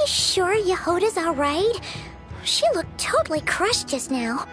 sure Yehoda's alright? She looked totally crushed just now.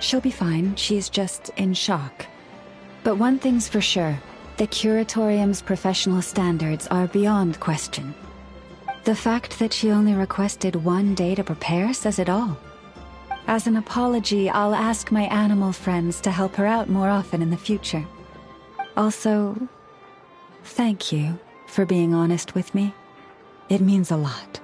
She'll be fine, she's just in shock. But one thing's for sure, the Curatorium's professional standards are beyond question. The fact that she only requested 1 day to prepare says it all. As an apology, I'll ask my animal friends to help her out more often in the future. Also, thank you for being honest with me. It means a lot.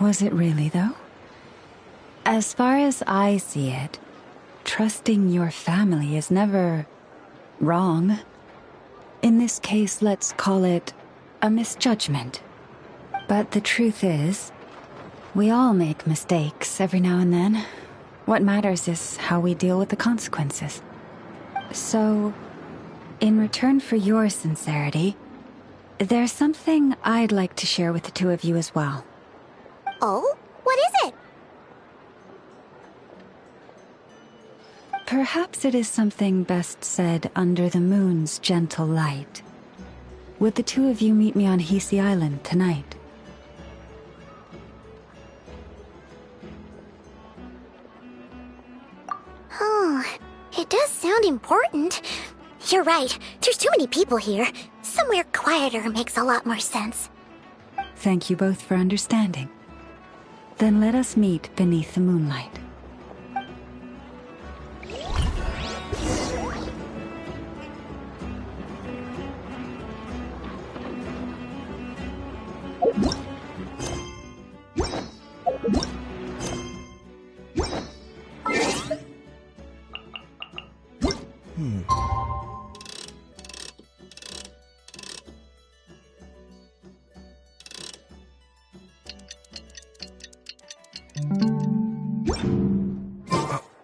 Was it really, though? As far as I see it, trusting your family is never wrong. In this case, let's call it a misjudgment. But the truth is, we all make mistakes every now and then. What matters is how we deal with the consequences. So, in return for your sincerity, there's something I'd like to share with the two of you as well. Oh? What is it? Perhaps it is something best said under the moon's gentle light. Would the two of you meet me on Hisi Island tonight? Oh, it does sound important. You're right, there's too many people here. Somewhere quieter makes a lot more sense. Thank you both for understanding. Then let us meet beneath the moonlight.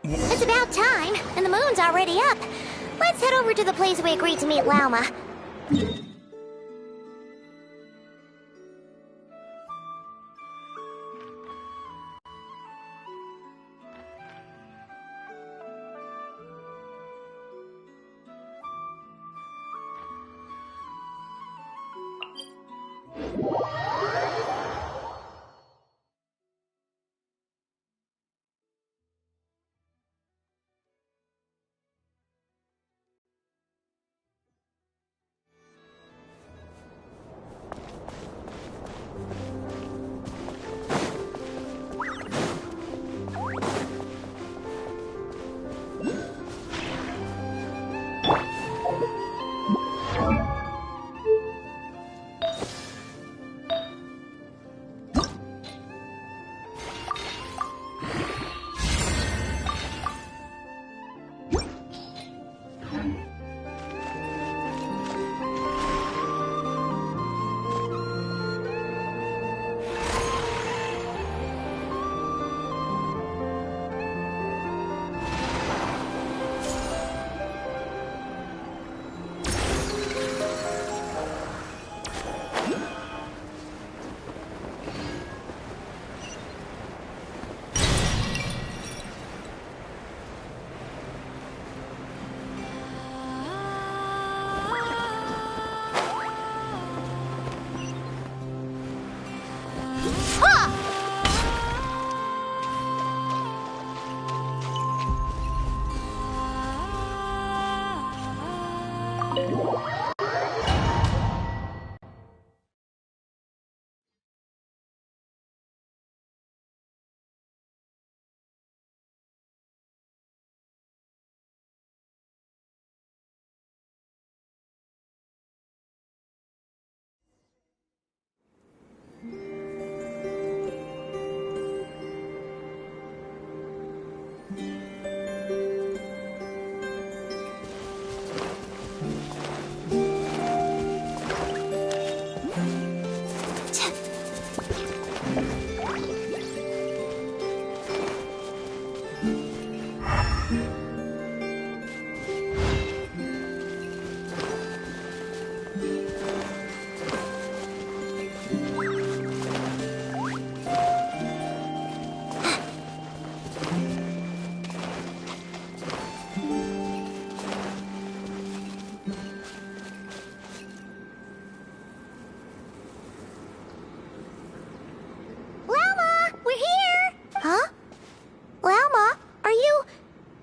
It's about time, and the moon's already up. Let's head over to the place we agreed to meet Lauma.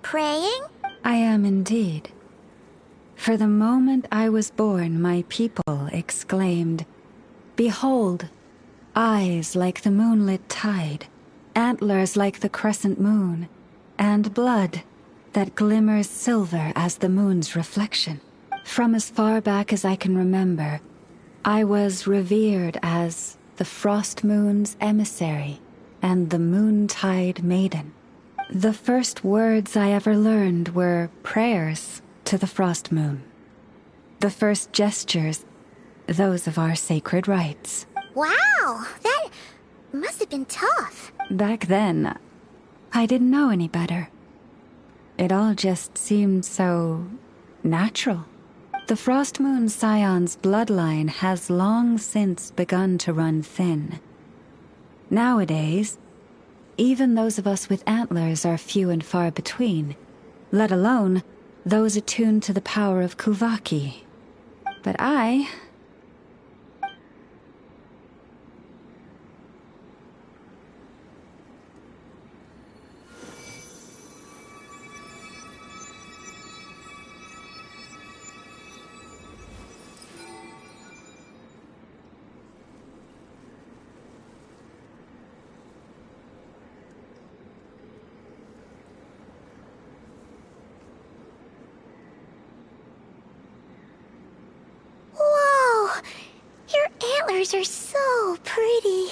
Praying? I am indeed. For the moment I was born, my people exclaimed, "Behold, eyes like the moonlit tide, antlers like the crescent moon, and blood that glimmers silver as the moon's reflection." From as far back as I can remember, I was revered as the Frost Moon's emissary and the Moontide Maiden. The first words I ever learned were prayers to the Frost Moon. The first gestures, those of our sacred rites. Wow, that must have been tough. Back then, I didn't know any better. It all just seemed so natural. The Frost Moon Scion's bloodline has long since begun to run thin. Nowadays, even those of us with antlers are few and far between, let alone those attuned to the power of Kuvaki. But I... Antlers are so pretty.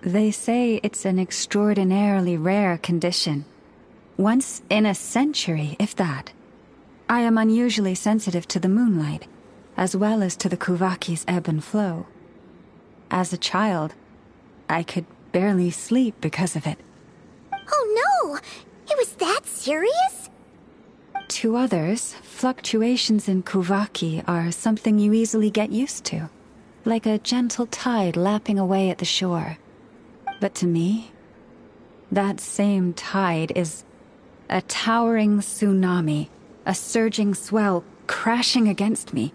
They say it's an extraordinarily rare condition. Once in a century, if that. I am unusually sensitive to the moonlight, as well as to the Kuvaki's ebb and flow. As a child, I could barely sleep because of it. Oh no! It was that serious? To others, fluctuations in Kuvaki are something you easily get used to. Like a gentle tide lapping away at the shore. But to me, that same tide is a towering tsunami, a surging swell crashing against me.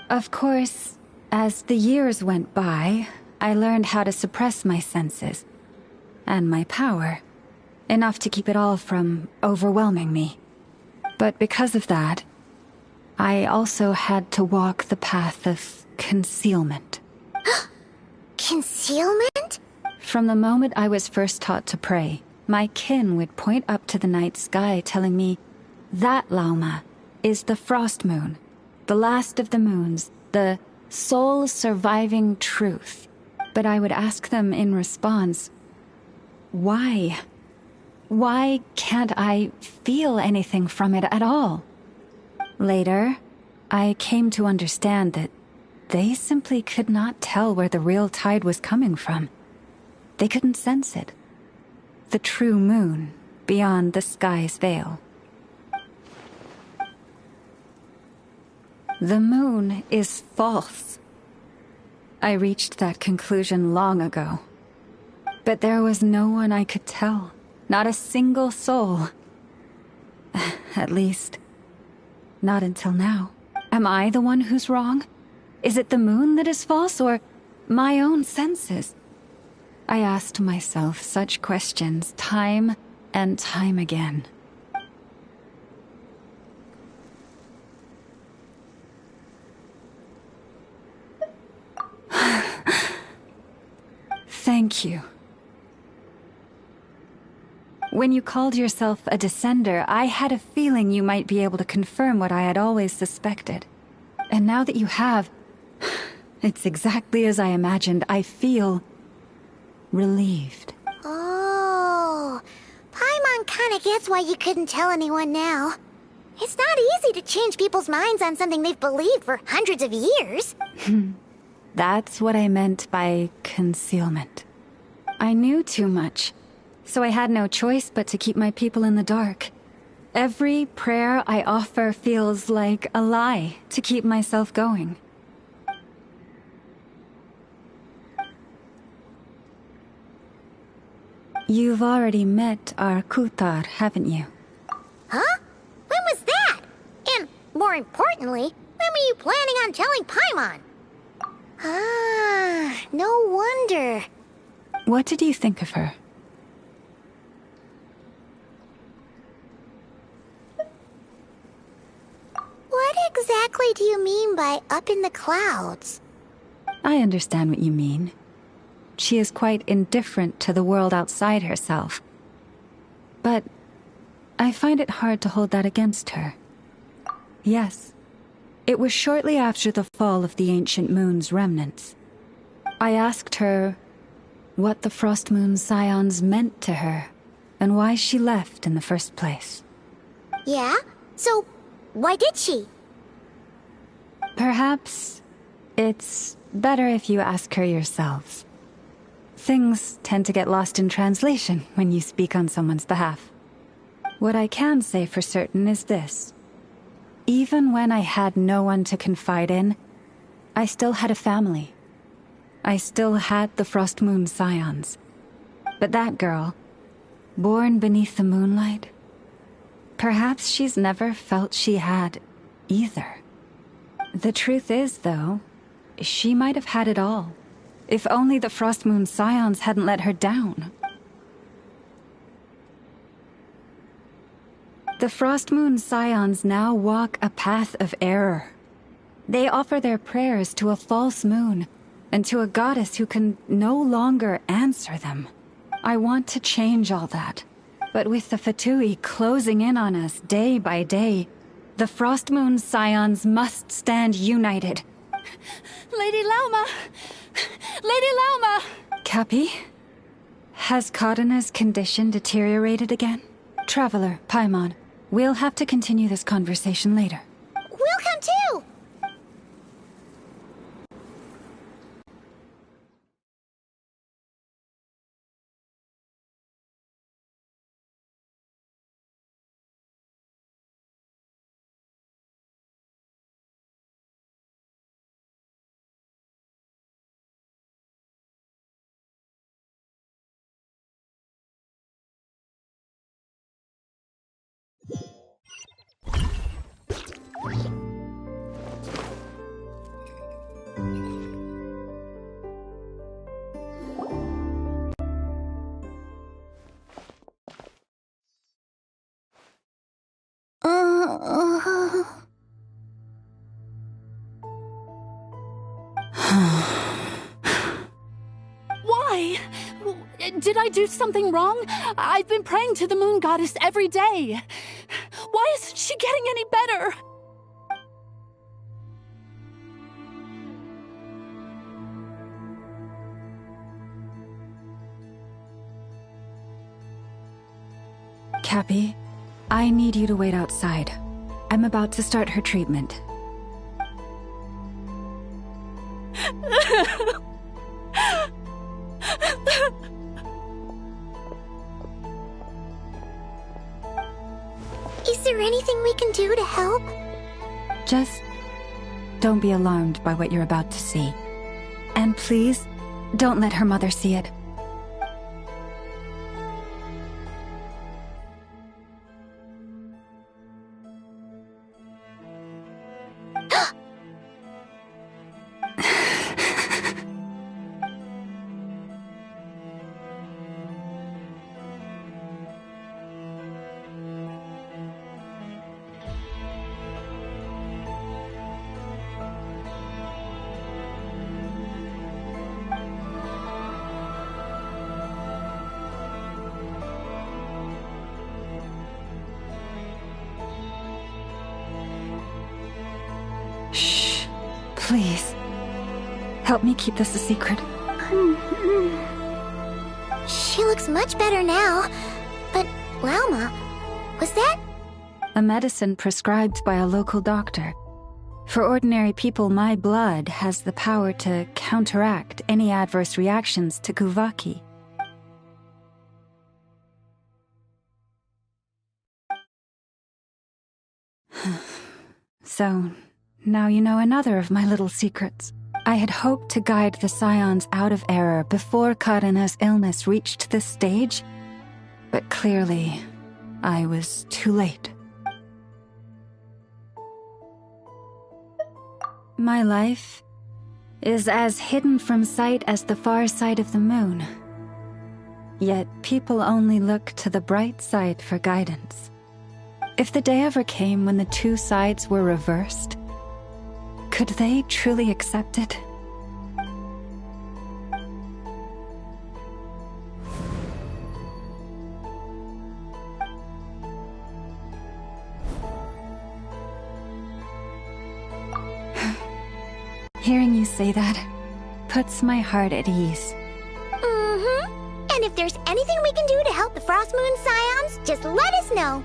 Of course, as the years went by, I learned how to suppress my senses and my power, enough to keep it all from overwhelming me. But because of that, I also had to walk the path of concealment. Concealment? From the moment I was first taught to pray, my kin would point up to the night sky telling me, that Lauma is the Frost Moon, the last of the moons, the sole surviving truth. But I would ask them in response, why? Why can't I feel anything from it at all? Later, I came to understand that they simply could not tell where the real tide was coming from. They couldn't sense it. The true moon beyond the sky's veil. The moon is false. I reached that conclusion long ago. But there was no one I could tell. Not a single soul. At least, not until now. Am I the one who's wrong? Is it the moon that is false, or my own senses? I asked myself such questions time and time again. Thank you. When you called yourself a descender, I had a feeling you might be able to confirm what I had always suspected. And now that you have, it's exactly as I imagined. I feel relieved. Oh, Paimon kinda gets why you couldn't tell anyone now. It's not easy to change people's minds on something they've believed for hundreds of years. That's what I meant by concealment. I knew too much, so I had no choice but to keep my people in the dark. Every prayer I offer feels like a lie to keep myself going. You've already met our Kutar, haven't you? Huh? When was that? And, more importantly, when were you planning on telling Paimon? Ah, no wonder. What did you think of her? What exactly do you mean by up in the clouds? I understand what you mean. She is quite indifferent to the world outside herself. But I find it hard to hold that against her. Yes, it was shortly after the fall of the ancient moon's remnants. I asked her what the Frost Moon Scions meant to her, and why she left in the first place. Yeah? So, why did she? Perhaps it's better if you ask her yourself. Things tend to get lost in translation when you speak on someone's behalf. What I can say for certain is this. Even when I had no one to confide in, I still had a family. I still had the Frost Moon Scions. But that girl, born beneath the moonlight, perhaps she's never felt she had either. The truth is, though, she might have had it all, if only the Frost Moon Scions hadn't let her down. The Frost Moon Scions now walk a path of error. They offer their prayers to a false moon, and to a goddess who can no longer answer them. I want to change all that, but with the Fatui closing in on us day by day, the Frost Moon Scions must stand united. Lady Lauma! Lady Lauma! Cappy? Has Cardena's condition deteriorated again? Traveler, Paimon, we'll have to continue this conversation later. We'll come too! Why? Did I do something wrong? I've been praying to the moon goddess every day. Why isn't she getting any better? Cappy, I need you to wait outside. I'm about to start her treatment. Is there anything we can do to help? Just don't be alarmed by what you're about to see. And please, don't let her mother see it. Shh. Please. Help me keep this a secret. She looks much better now. But, Lauma, was that? A medicine prescribed by a local doctor. For ordinary people, my blood has the power to counteract any adverse reactions to Kuvaki. So, now you know another of my little secrets. I had hoped to guide the Scions out of error before Karena's illness reached this stage, but clearly, I was too late. My life is as hidden from sight as the far side of the moon. Yet people only look to the bright side for guidance. If the day ever came when the two sides were reversed, could they truly accept it? Hearing you say that, puts my heart at ease. Mm-hmm. And if there's anything we can do to help the Frost Moon Scions, just let us know.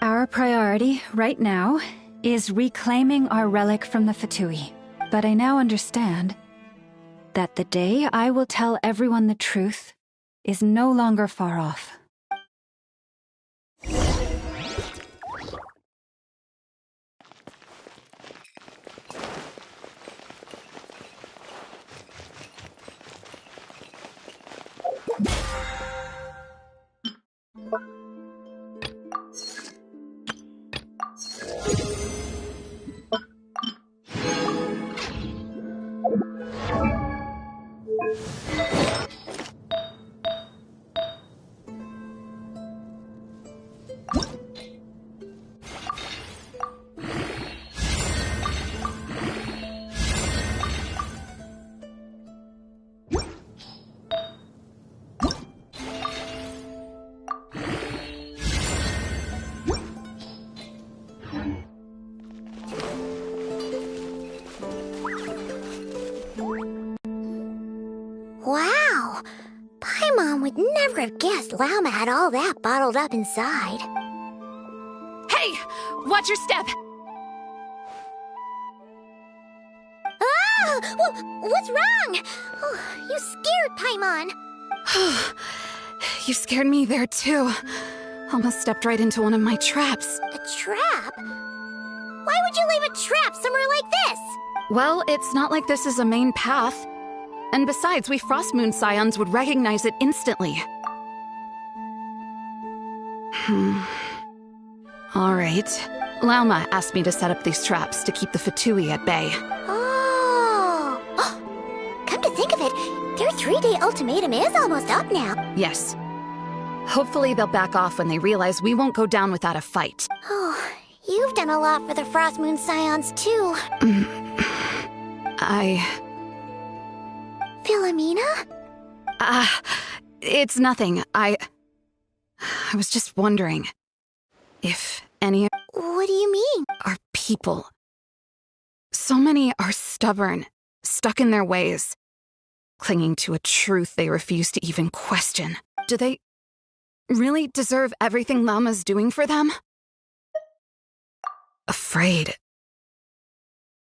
Our priority, right now, is reclaiming our relic from the Fatui. But I now understand that the day I will tell everyone the truth is no longer far off. Wow! Paimon would never have guessed Llama had all that bottled up inside. Hey! Watch your step! Ah! What's wrong? Oh, you scared Paimon. You scared me there, too. Almost stepped right into one of my traps. A trap? Why would you leave a trap somewhere like this? Well, it's not like this is a main path. And besides, we Frost Moon Scions would recognize it instantly. Alright. Lauma asked me to set up these traps to keep the Fatui at bay. Oh! Come to think of it, their 3-day ultimatum is almost up now. Yes. Hopefully they'll back off when they realize we won't go down without a fight. Oh, you've done a lot for the Frost Moon Scions, too. Philomena? It's nothing. I was just wondering if any of What do you mean? our people. So many are stubborn, stuck in their ways, clinging to a truth they refuse to even question. Do they really deserve everything Llama's doing for them? Afraid.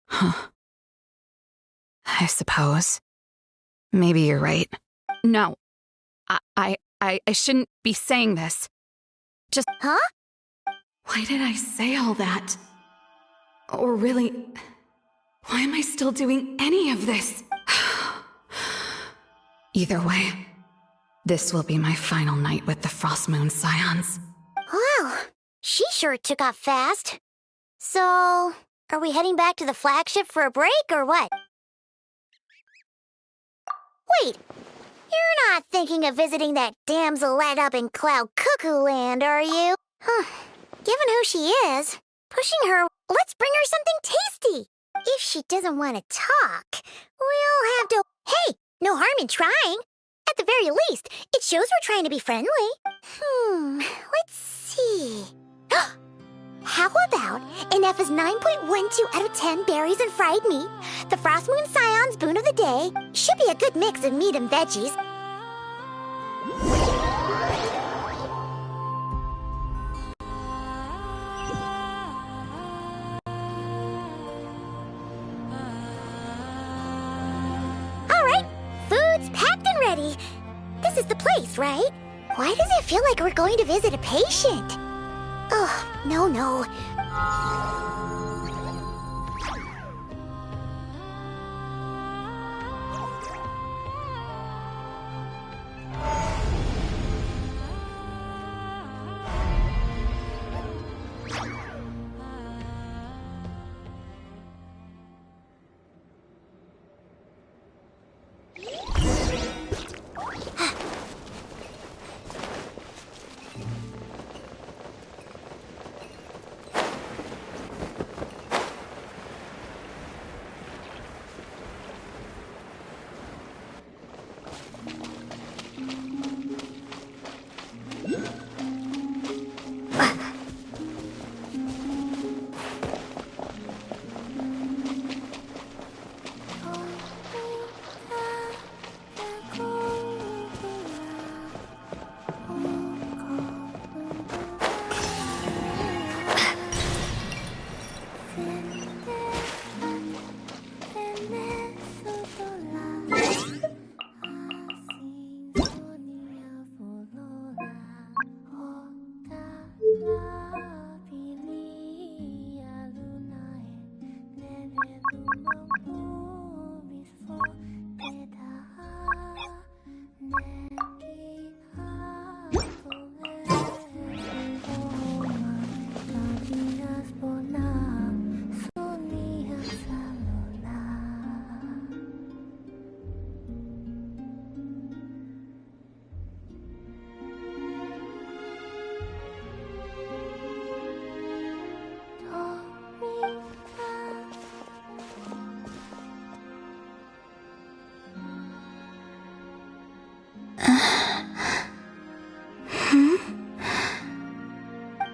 Huh. I suppose. Maybe you're right. No. I shouldn't be saying this. Just... Huh? Why did I say all that? Or really, why am I still doing any of this? Either way, this will be my final night with the Frost Moon Scions. Wow, she sure took off fast. So, are we heading back to the flagship for a break, or what? Wait, you're not thinking of visiting that damselette up in Cloud Cuckoo Land, are you? Given who she is, pushing her, let's bring her something tasty. If she doesn't want to talk, we'll have to... Hey, no harm in trying. At the very least, it shows we're trying to be friendly. Let's see. How about an F's 9.12 out of 10 berries and fried meat? The Frost Moon Scion's boon of the day should be a good mix of meat and veggies. All right, food's packed and ready. This is the place, right? Why does it feel like we're going to visit a patient? Oh, no.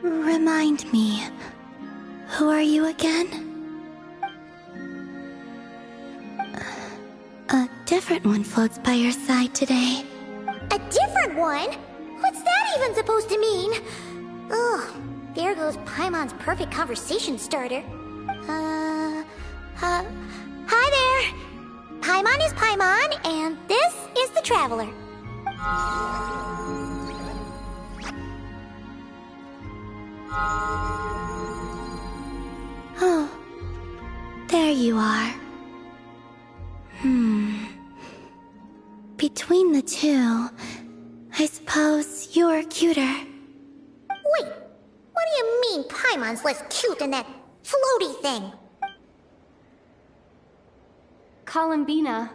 Remind me, who are you again? A different one floats by your side today. A different one? What's that even supposed to mean? Ugh, there goes Paimon's perfect conversation starter. Hi there! Paimon is Paimon, and this is the Traveler. Oh, there you are. Between the two, I suppose you're cuter. Wait, what do you mean Paimon's less cute than that floaty thing? Columbina.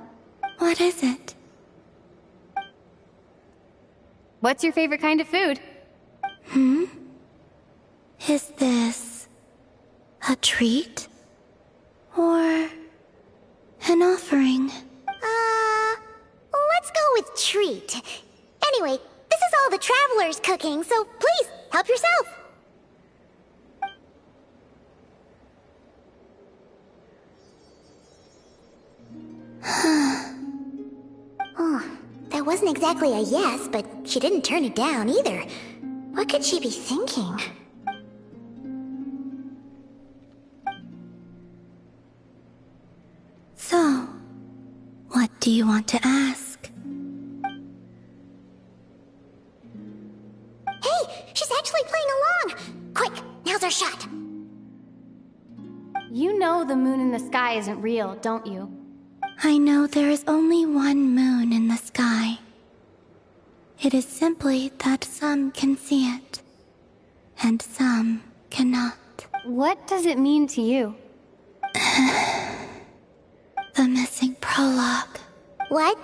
What is it? What's your favorite kind of food? Is this a treat? Or an offering? Let's go with treat. Anyway, this is all the Traveler's cooking, so please, help yourself. Oh, that wasn't exactly a yes, but she didn't turn it down either. What could she be thinking? So, what do you want to ask? Hey, she's actually playing along! Quick, now's our shot! You know the moon in the sky isn't real, don't you? I know there is only one moon in the sky. It is simply that some can see it, and some cannot. What does it mean to you? The missing prologue. What?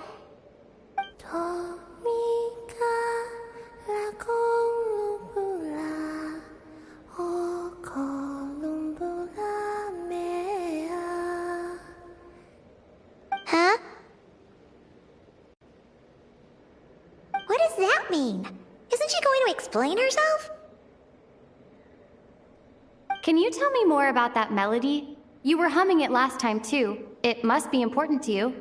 Huh? What does that mean? Isn't she going to explain herself? Can you tell me more about that melody? You were humming it last time too. It must be important to you.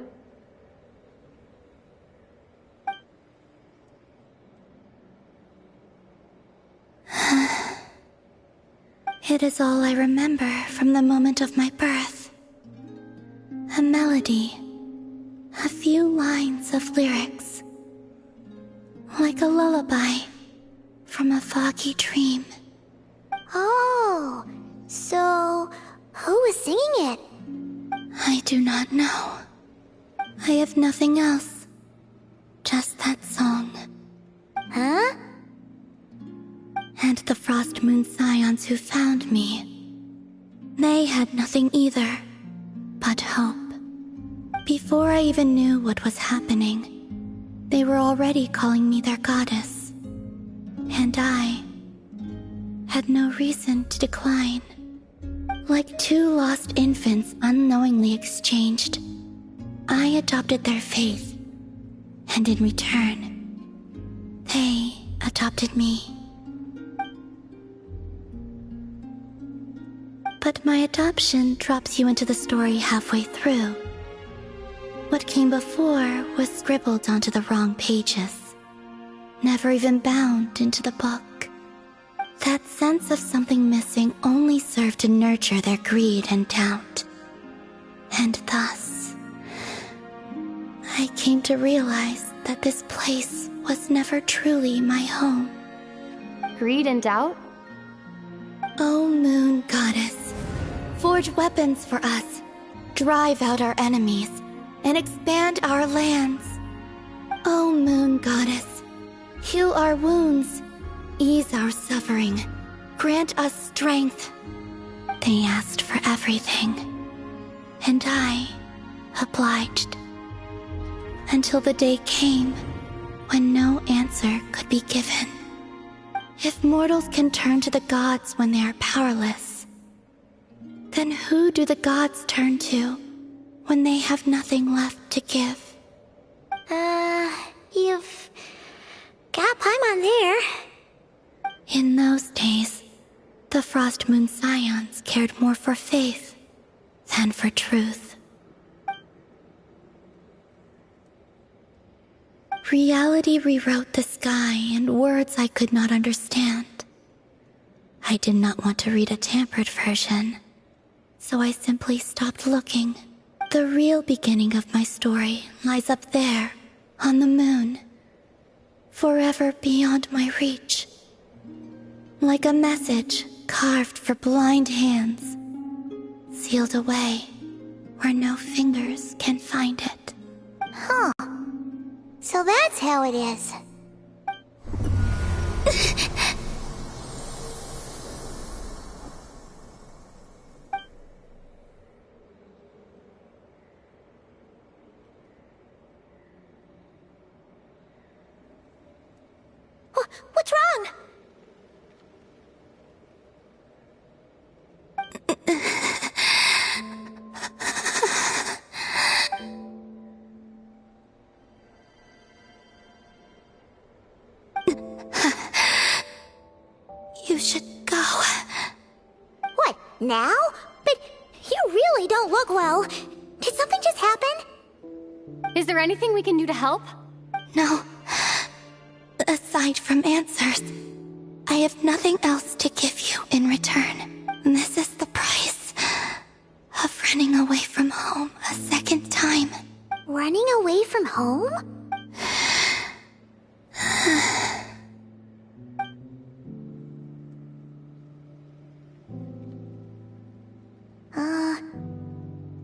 It is all I remember from the moment of my birth. A melody. A few lines of lyrics. Like a lullaby from a foggy dream. Oh, so who was singing it? I do not know. I have nothing else. Just that song. Huh? And the Frost Moon Scions who found me. They had nothing either, but hope. Before I even knew what was happening, they were already calling me their goddess. And I had no reason to decline. Like two lost infants unknowingly exchanged, I adopted their faith. And in return, they adopted me. But my adoption drops you into the story halfway through. What came before was scribbled onto the wrong pages, never even bound into the book. That sense of something missing only served to nurture their greed and doubt. And thus, I came to realize that this place was never truly my home. Greed and doubt? O Moon Goddess, forge weapons for us, drive out our enemies, and expand our lands. O Moon Goddess, heal our wounds, ease our suffering, grant us strength. They asked for everything, and I obliged. Until the day came when no answer could be given. If mortals can turn to the gods when they are powerless, then who do the gods turn to when they have nothing left to give? You've got Paimon there. In those days, the Frost Moon Scions cared more for faith than for truth. Reality rewrote the sky in words I could not understand. I did not want to read a tampered version, so I simply stopped looking. The real beginning of my story lies up there, on the moon, forever beyond my reach. Like a message carved for blind hands, sealed away where no fingers can find it. Huh. So that's how it is. What's wrong? You should go. What, now? But you really don't look well. Did something just happen? Is there anything we can do to help? No. Aside from answers, I have nothing else to give you in return. This is the price of running away from home a second time. Running away from home?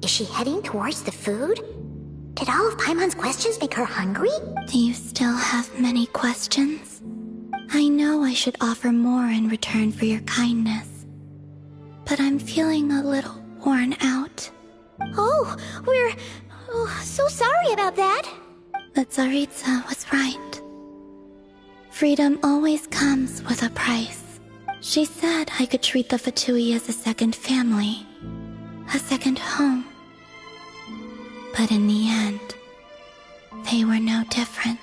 Is she heading towards the food? Did all of Paimon's questions make her hungry? Do you still have many questions? I know I should offer more in return for your kindness, but I'm feeling a little worn out. Oh, we're so sorry about that. The Tsaritsa was right. Freedom always comes with a price. She said I could treat the Fatui as a second family, a second home. But in the end, they were no different.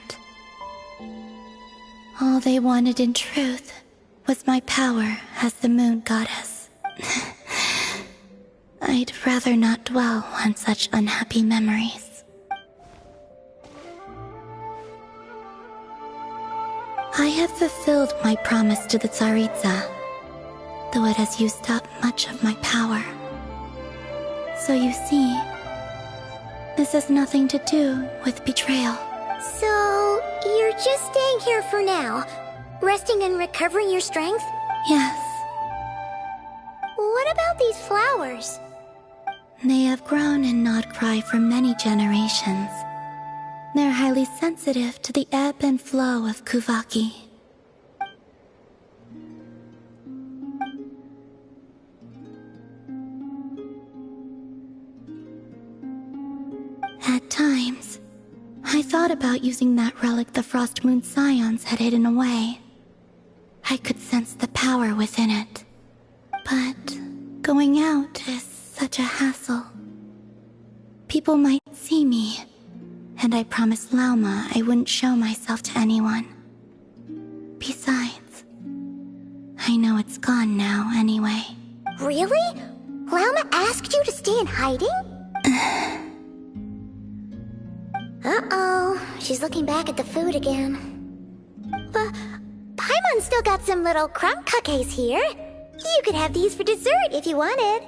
All they wanted in truth was my power as the Moon Goddess. I'd rather not dwell on such unhappy memories. I have fulfilled my promise to the Tsaritsa, though it has used up much of my power. So you see, this has nothing to do with betrayal. So, you're just staying here for now, resting and recovering your strength? Yes, What about these flowers? they have grown in Nod-krai for many generations. They're highly sensitive to the ebb and flow of Kuvaki. At times, I thought about using that relic the Frost Moon Scions had hidden away. I could sense the power within it. But going out is such a hassle. People might see me, and I promised Lauma I wouldn't show myself to anyone. Besides, I know it's gone now anyway. Really? Lauma asked you to stay in hiding? Uh-oh, she's looking back at the food again. But Paimon's still got some little crumb cookies here. You could have these for dessert if you wanted.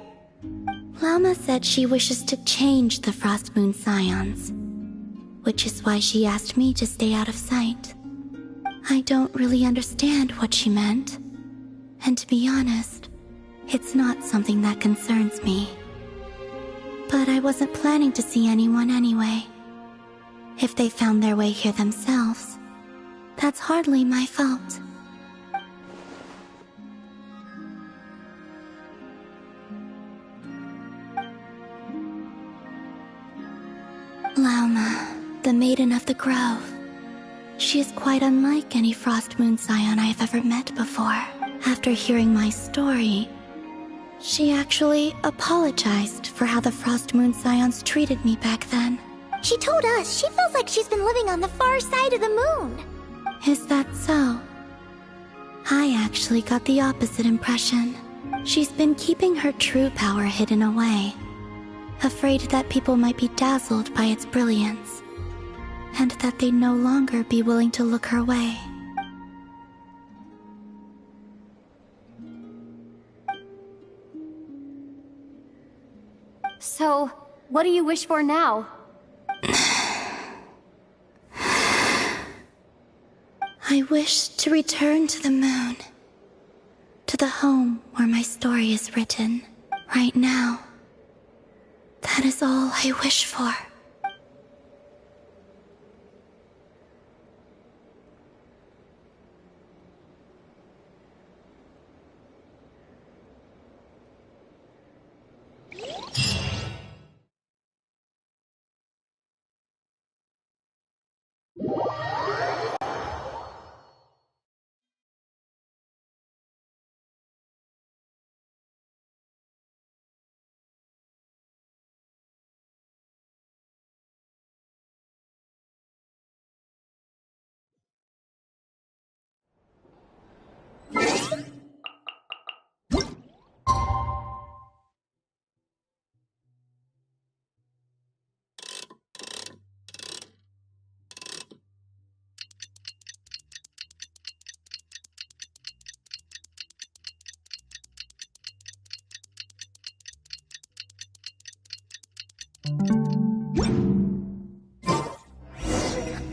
Lauma said she wishes to change the Frost Moon Scions, which is why she asked me to stay out of sight. I don't really understand what she meant, and to be honest, It's not something that concerns me. But I wasn't planning to see anyone anyway. If they found their way here themselves, that's hardly my fault. Lauma, the Maiden of the Grove. She is quite unlike any Frost Moon Scion I have ever met before. After hearing my story, she actually apologized for how the Frost Moon Scions treated me back then. She told us she feels like she's been living on the far side of the moon. Is that so? I actually got the opposite impression. She's been keeping her true power hidden away, afraid that people might be dazzled by its brilliance, and that they'd no longer be willing to look her way. So, what do you wish for now? I wish to return to the moon, to the home where my story is written. Right now, that is all I wish for.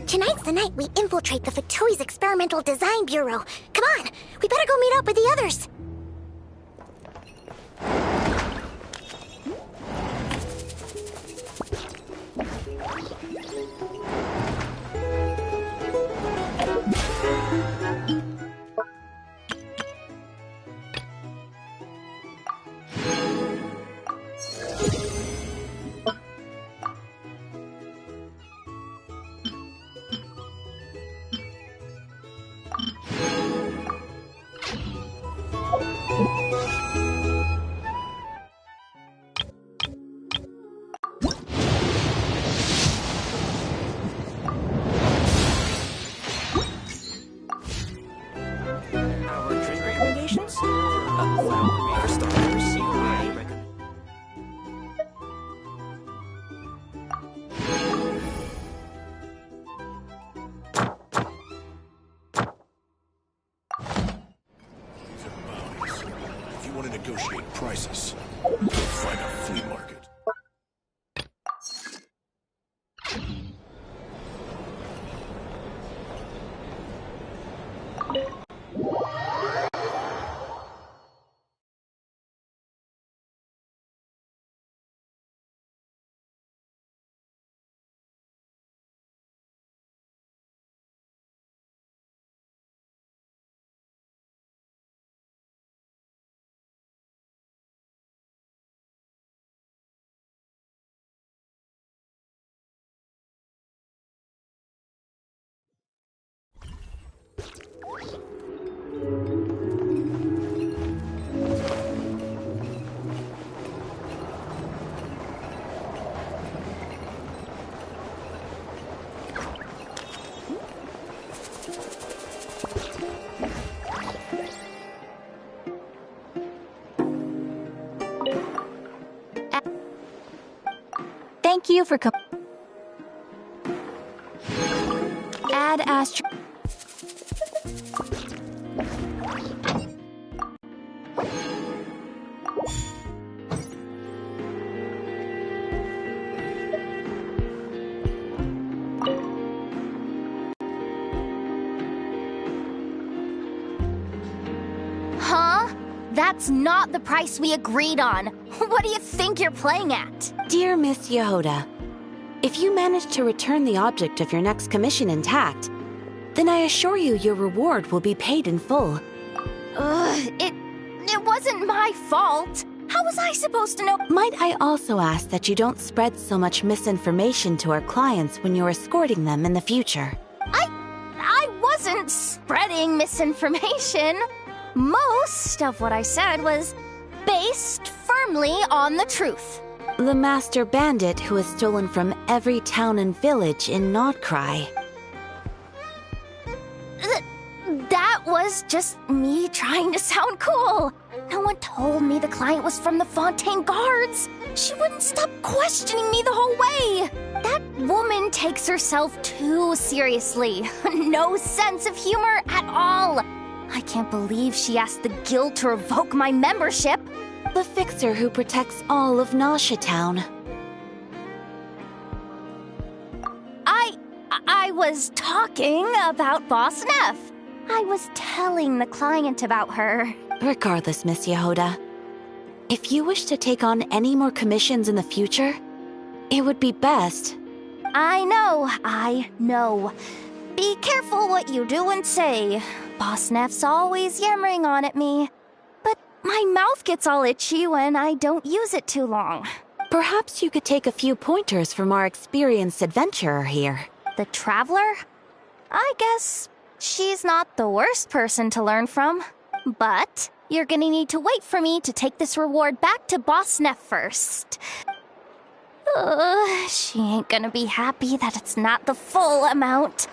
Tonight's the night we infiltrate the Fatoi's Experimental Design Bureau. Come on, we better go meet up with the others. Negotiate prices. Find a flea market. Thank you for Add Astro. Huh? That's not the price we agreed on. What do you think you're playing at? Dear Miss Yehoda, if you manage to return the object of your next commission intact, then I assure you your reward will be paid in full. It wasn't my fault. How was I supposed to know? Might I also ask that you don't spread so much misinformation to our clients when you're escorting them in the future? I wasn't spreading misinformation. Most of what I said was based firmly on the truth. The master bandit who has stolen from every town and village in Nod-krai. That was just me trying to sound cool. No one told me the client was from the Fontaine Guards. She wouldn't stop questioning me the whole way. That woman takes herself too seriously. No sense of humor at all. I can't believe she asked the guild to revoke my membership. The fixer who protects all of Nasha Town. I was talking about Boss Neff. I was telling the client about her. Regardless, Miss Yehoda, if you wish to take on any more commissions in the future, it would be best. I know. Be careful what you do and say. Boss Neff's always yammering on at me. But my mouth gets all itchy when I don't use it too long. Perhaps you could take a few pointers from our experienced adventurer here. The Traveler? I guess she's not the worst person to learn from. But you're gonna need to wait for me to take this reward back to Boss Neff first. She ain't gonna be happy that it's not the full amount.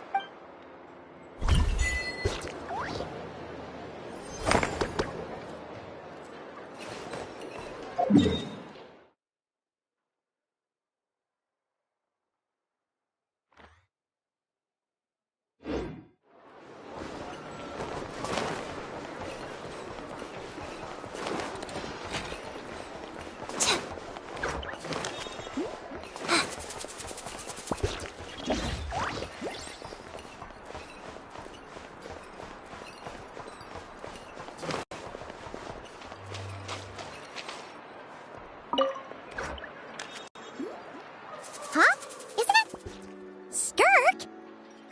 Huh? Isn't it Skirk?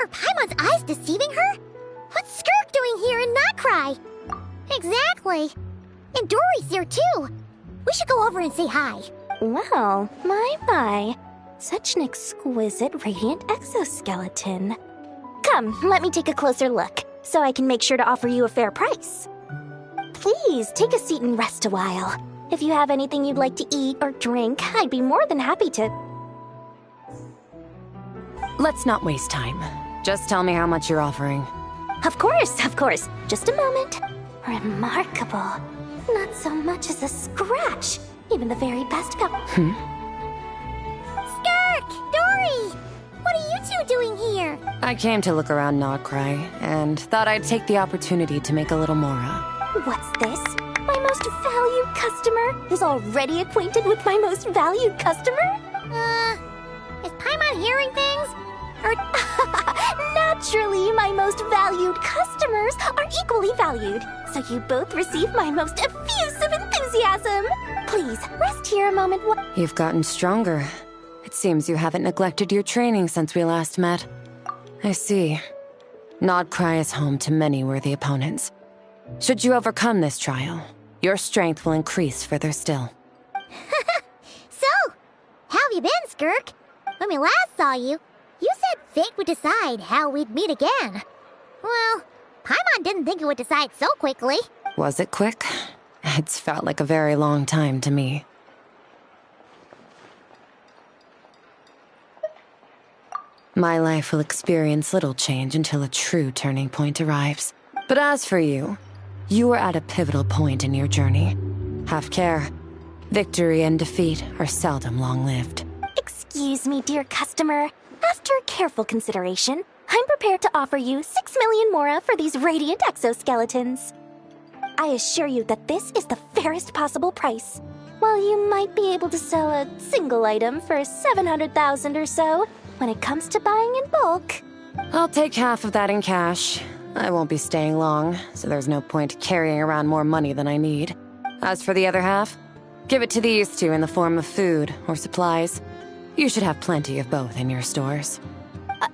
Are Paimon's eyes deceiving her? What's Skirk doing here in Nod-krai? Exactly. And Dory's here too. We should go over and say hi. Well, my. Such an exquisite radiant exoskeleton. Come, let me take a closer look, so I can make sure to offer you a fair price. Please, take a seat and rest a while. If you have anything you'd like to eat or drink, I'd be more than happy to... Let's not waste time. Just tell me how much you're offering. Of course. Just a moment. Remarkable. Not so much as a scratch. Even the very best Skirk! Dory! What are you two doing here? I came to look around Nod-krai, and thought I'd take the opportunity to make a little mora. What's this? My most valued customer is already acquainted with my most valued customer? Is Paimon hearing things? Or naturally, my most valued customers are equally valued, so you both receive my most effusive enthusiasm. Please, rest here a moment. You've gotten stronger. It seems you haven't neglected your training since we last met. I see. Nod-krai is home to many worthy opponents. Should you overcome this trial, your strength will increase further still. So, how have you been, Skirk? When we last saw you, you said fate would decide how we'd meet again. Well, Paimon didn't think it would decide so quickly. Was it quick? It's felt like a very long time to me. My life will experience little change until a true turning point arrives. But as for you, you are at a pivotal point in your journey. Have care. Victory and defeat are seldom long-lived. Excuse me, dear customer. After careful consideration, I'm prepared to offer you 6 million mora for these radiant exoskeletons. I assure you that this is the fairest possible price. While you might be able to sell a single item for 700,000 or so, when it comes to buying in bulk... I'll take half of that in cash. I won't be staying long, so there's no point carrying around more money than I need. As for the other half, give it to these two in the form of food or supplies. You should have plenty of both in your stores.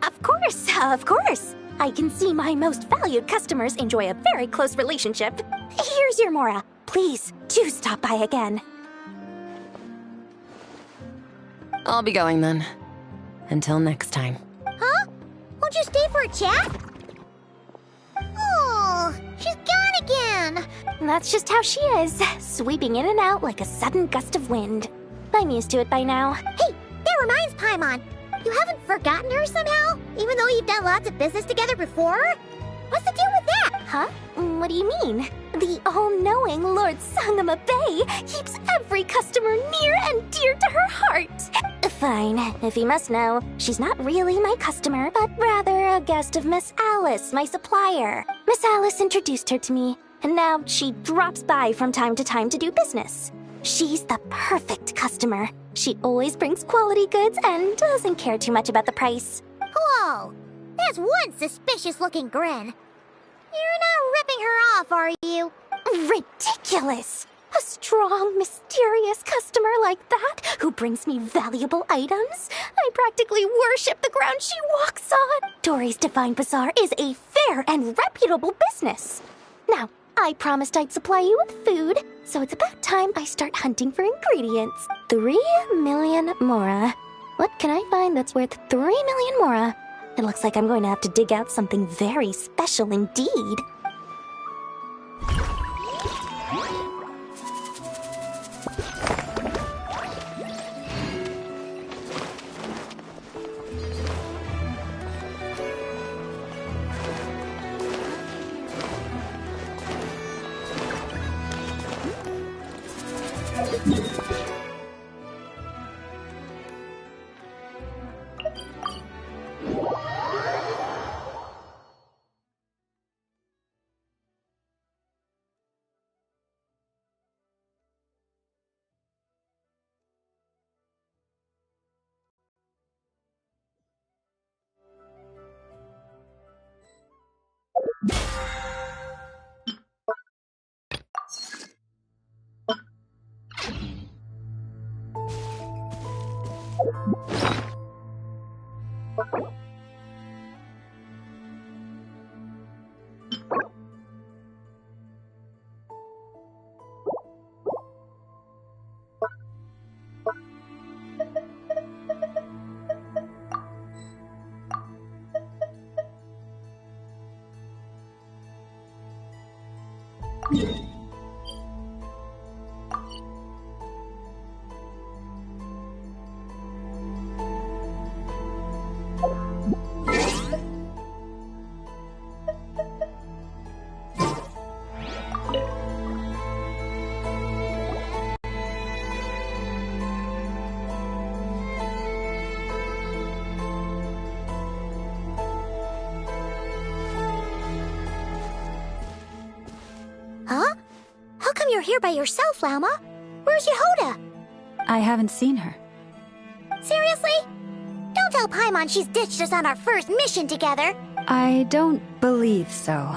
Of course, of course. I can see my most valued customers enjoy a very close relationship. Here's your Mora. Please, do stop by again. I'll be going then. Until next time. Huh? Won't you stay for a chat? Oh, she's gone again. That's just how she is, sweeping in and out like a sudden gust of wind. I'm used to it by now. Hey, that reminds Paimon. You haven't forgotten her somehow? Even though you've done lots of business together before? What's the deal with that? Huh? What do you mean? The all-knowing Lord Sangama Bay keeps every customer near and dear to her heart. Fine, if you must know, she's not really my customer, but rather a guest of Miss Alice, my supplier. Miss Alice introduced her to me, and now she drops by from time to time to do business. She's the perfect customer. She always brings quality goods and doesn't care too much about the price. Whoa, that's one suspicious-looking grin. You're not ripping her off, are you? Ridiculous! A strong, mysterious customer like that who brings me valuable items? I practically worship the ground she walks on. Dory's Divine Bazaar is a fair and reputable business. Now, I promised I'd supply you with food, so it's about time I start hunting for ingredients. 3 million Mora. What can I find that's worth 3 million Mora? It looks like I'm going to have to dig out something very special indeed. Huh? How come you're here by yourself, Lauma? Where's Yehoda? I haven't seen her. Seriously? Don't tell Paimon she's ditched us on our first mission together. I don't believe so.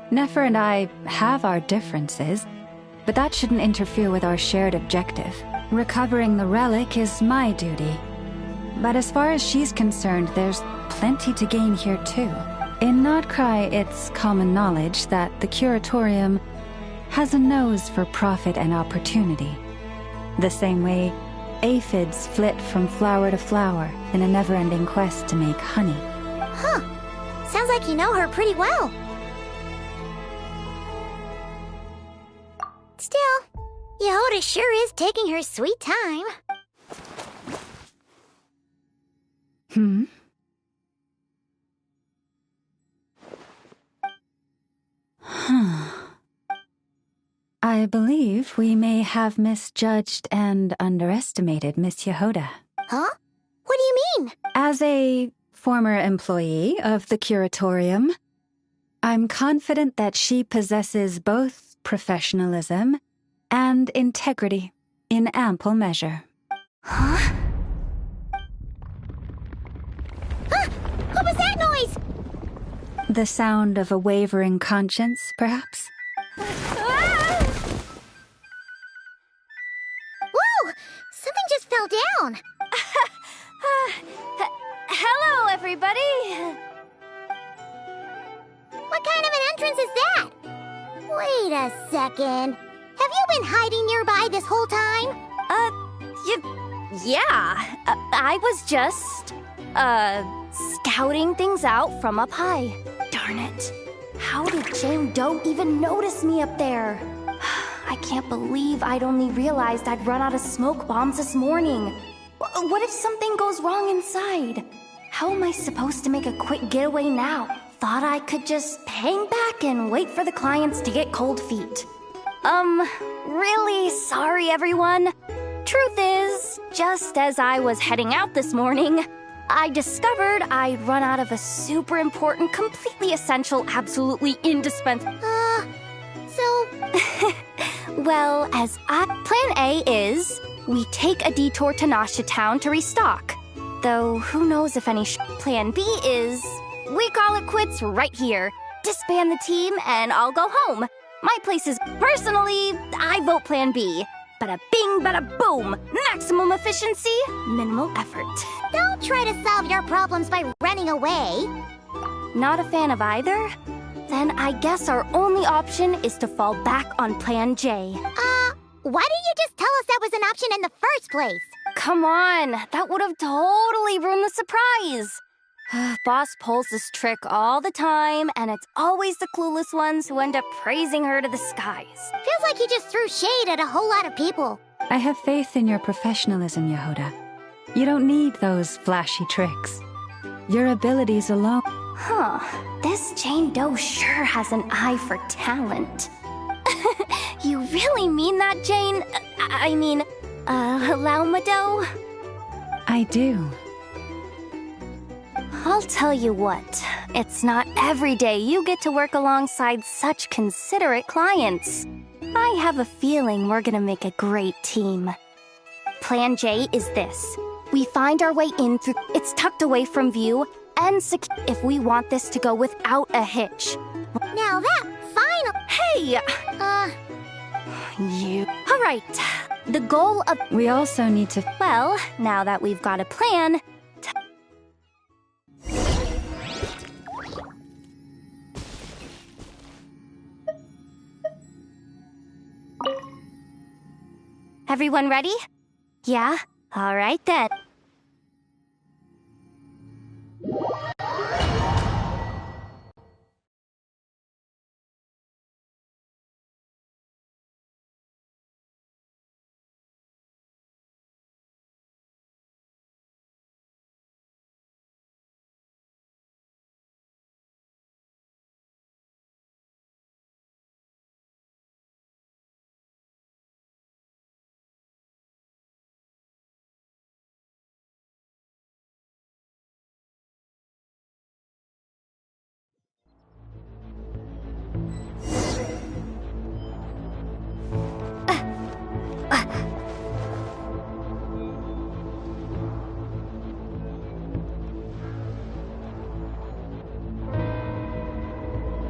Nefer and I have our differences, but that shouldn't interfere with our shared objective. Recovering the relic is my duty. But as far as she's concerned, there's plenty to gain here too. In Nod-krai, it's common knowledge that the Curatorium has a nose for profit and opportunity. The same way aphids flit from flower to flower in a never-ending quest to make honey. Huh. Sounds like you know her pretty well. Still, Yehoda sure is taking her sweet time. Hmm? Huh. I believe we may have misjudged and underestimated Miss Yehoda. Huh? What do you mean? As a former employee of the Curatorium, I'm confident that she possesses both professionalism and integrity in ample measure. Huh? Huh? What was that noise? The sound of a wavering conscience, perhaps? Whoa! Something just fell down! Hello, everybody! What kind of an entrance is that? Wait a second. Have you been hiding nearby this whole time? Yeah. I was just, scouting things out from up high. Darn it. How did Jane Doe even notice me up there? I can't believe I'd only realized I'd run out of smoke bombs this morning. What if something goes wrong inside? How am I supposed to make a quick getaway now? Thought I could just hang back and wait for the clients to get cold feet. Really sorry, everyone. Truth is, just as I was heading out this morning, I discovered I'd run out of a super important, completely essential, absolutely indispensable... Well, Plan A is, we take a detour to Nasha Town to restock. Though, who knows if any Plan B is... We call it quits right here. Disband the team and I'll go home. My place is... Personally, I vote Plan B. Bada bing, bada boom. Maximum efficiency, minimal effort. Don't try to solve your problems by running away. Not a fan of either? Then I guess our only option is to fall back on Plan J. Why didn't you just tell us that was an option in the first place? Come on, that would have totally ruined the surprise. Boss pulls this trick all the time, and it's always the clueless ones who end up praising her to the skies. Feels like you just threw shade at a whole lot of people. I have faith in your professionalism, Yehuda. You don't need those flashy tricks. Your abilities alone... Huh. This Jane Doe sure has an eye for talent. You really mean that, Jane? Lauma Doe? I do. I'll tell you what. It's not every day you get to work alongside such considerate clients. I have a feeling we're gonna make a great team. Plan J is this. We find our way in through... It's tucked away from view and if we want this to go without a hitch. Now that final... Hey! You... All right. The goal of... We also need to... Well, now that we've got a plan... Everyone ready? Yeah? All right then.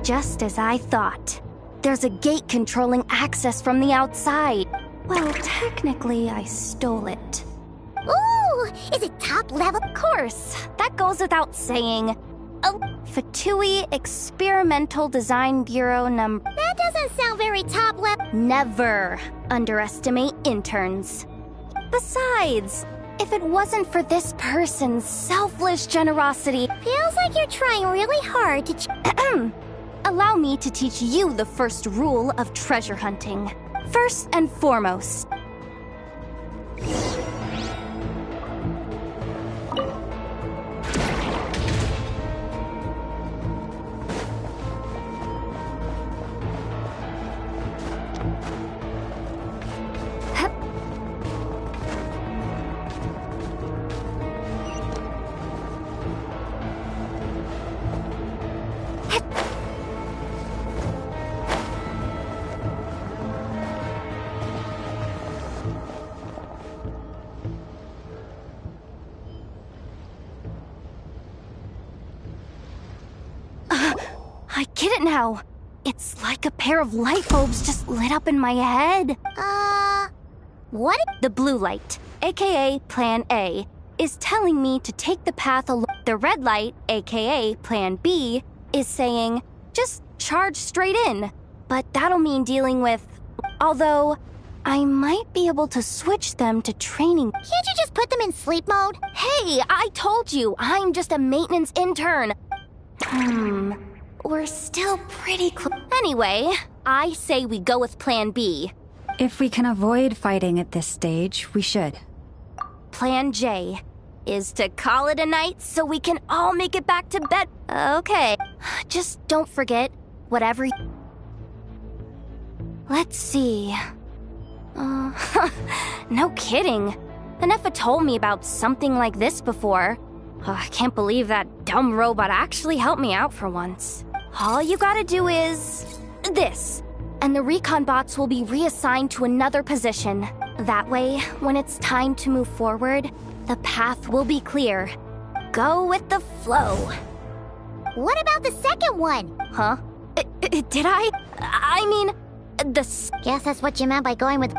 Just as I thought. There's a gate controlling access from the outside. Well, technically, I stole it. Ooh! Is it top level? Of course. That goes without saying. Fatui Experimental Design Bureau number... That doesn't sound very top level. Never underestimate interns. Besides, if it wasn't for this person's selfless generosity... Feels like you're trying really hard to... Allow me to teach you the first rule of treasure hunting. First and foremost... it now. It's like a pair of light bulbs just lit up in my head. What? The blue light, aka Plan A, is telling me to take the path along. The red light, aka Plan B, is saying, just charge straight in. But that'll mean dealing with... Although, I might be able to switch them to training. Can't you just put them in sleep mode? Hey, I told you, I'm just a maintenance intern. We're still pretty close. Anyway, I say we go with Plan B. If we can avoid fighting at this stage, we should. Plan J is to call it a night so we can all make it back to bed. Okay, just don't forget, whatever... Let's see... no kidding. Anefa told me about something like this before. I can't believe that dumb robot actually helped me out for once. All you gotta do is... this. And the recon bots will be reassigned to another position. That way, when it's time to move forward, the path will be clear. Go with the flow. What about the second one? Huh? Did I? I mean, Guess that's what you meant by going with...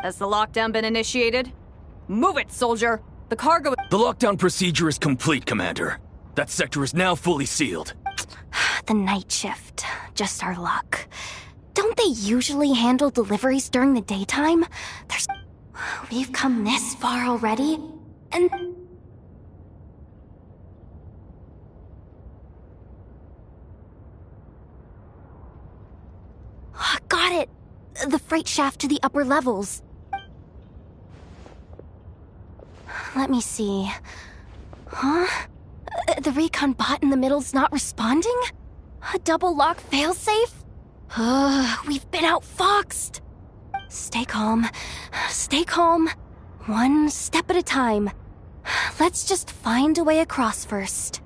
Has the lockdown been initiated? Move it, soldier! The cargo... The lockdown procedure is complete, Commander. That sector is now fully sealed. The night shift. Just our luck. Don't they usually handle deliveries during the daytime? We've come this far already, and... Got it! The freight shaft to the upper levels. Let me see. Huh? The recon bot in the middle's not responding? A double lock failsafe? We've been outfoxed. Stay calm. Stay calm. One step at a time. Let's just find a way across first.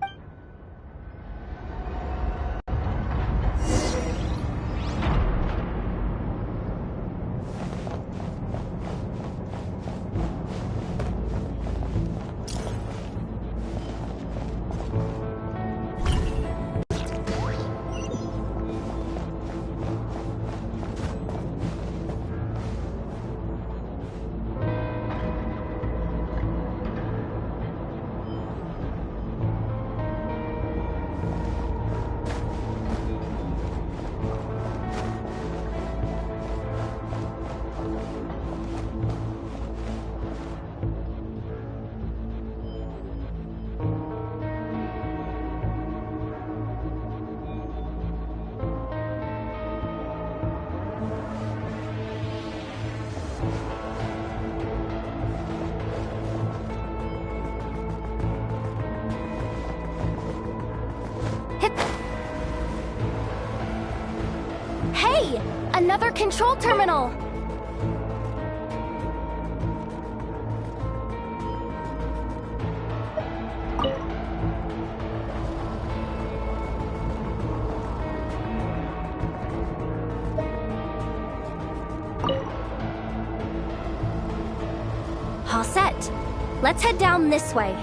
Hey! Another control terminal! All set. Let's head down this way.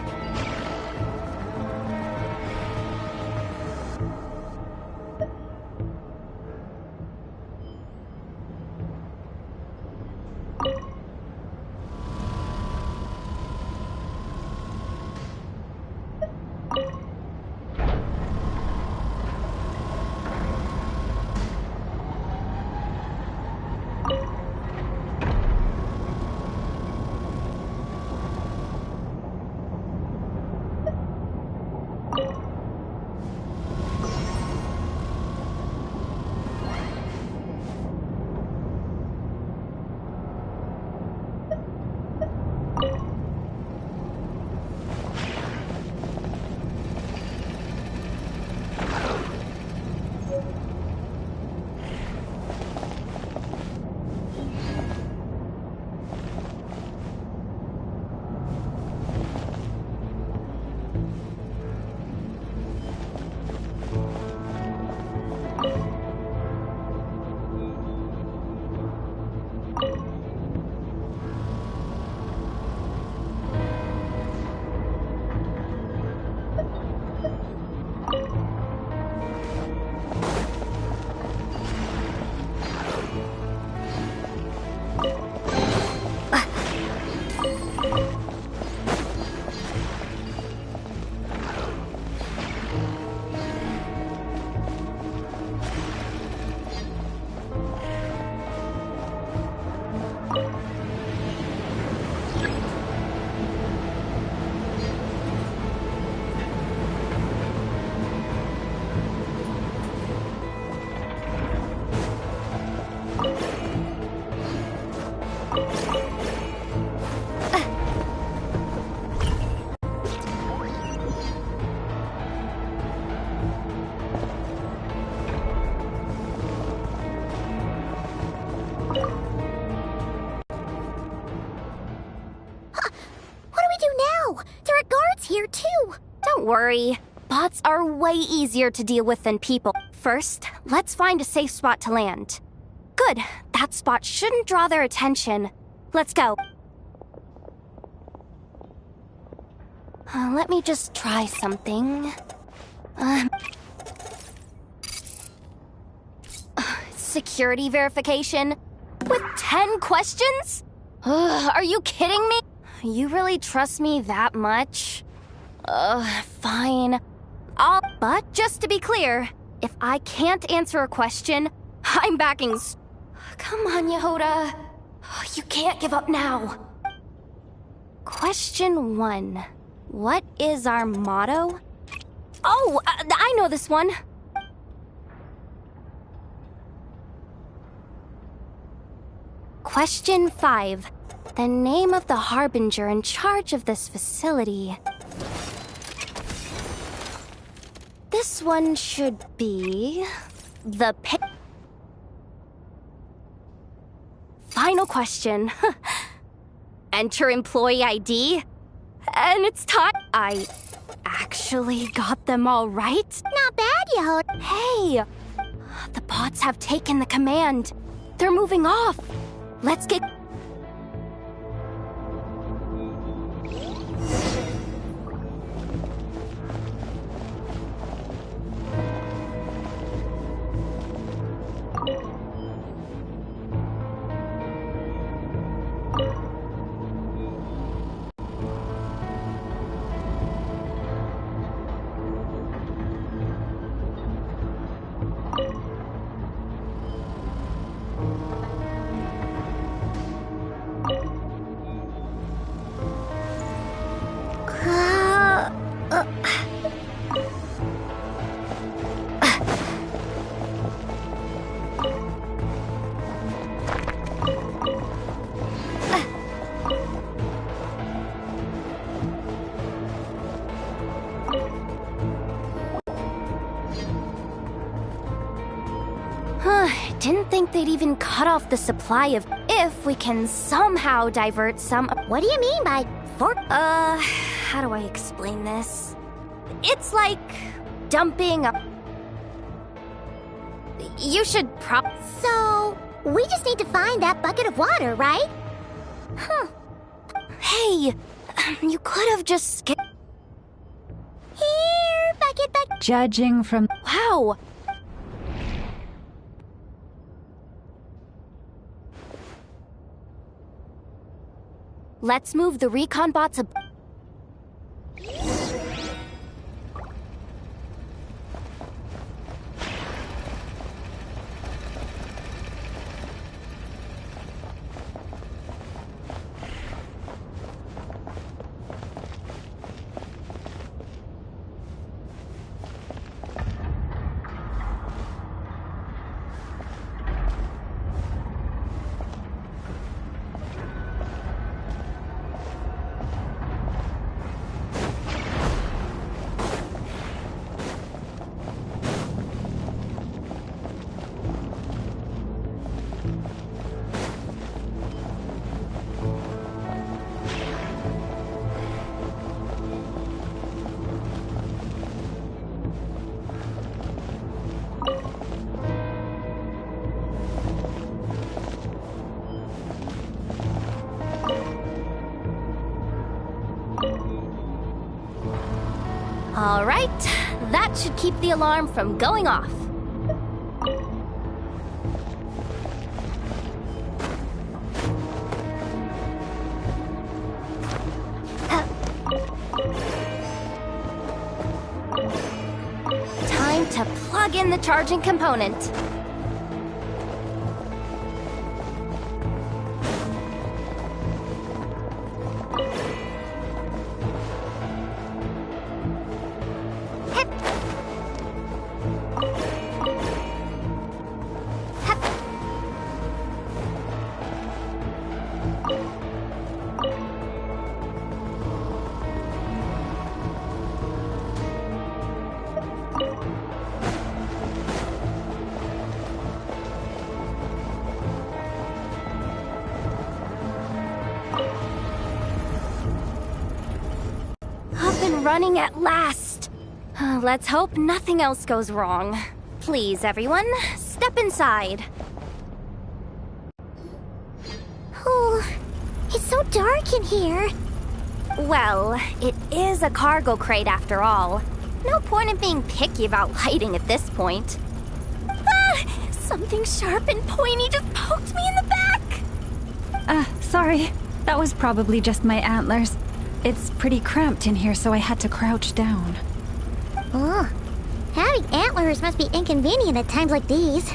Here too. Don't worry. Bots are way easier to deal with than people. First, let's find a safe spot to land. Good. That spot shouldn't draw their attention. Let's go. Let me just try something. Security verification? With 10 questions? Are you kidding me? You really trust me that much? Fine. But just to be clear, if I can't answer a question, I'm backing. Come on, Yehoda. You can't give up now. Question 1. What is our motto? Oh, I know this one. Question 5. The name of the harbinger in charge of this facility. This one should be the final question. Enter employee ID. And it's time. I actually got them all right. Not bad, Yehoda. Hey, the bots have taken the command. They're moving off. Let's get... Didn't think they'd even cut off the supply of... If we can somehow divert some... What do you mean by... How do I explain this? It's like... dumping a... You should So, we just need to find that bucket of water, right? Hey! You could have just skipped. Here, bucket. Judging from... Wow! Let's move the recon bots a... All right, that should keep the alarm from going off. Time to plug in the charging component. Running at last. Let's hope nothing else goes wrong. Please, everyone, step inside. Oh, it's so dark in here. Well, it is a cargo crate after all. No point in being picky about lighting at this point. Ah! Something sharp and pointy just poked me in the back! Sorry. That was probably just my antlers. It's pretty cramped in here, so I had to crouch down. Oh, having antlers must be inconvenient at times like these.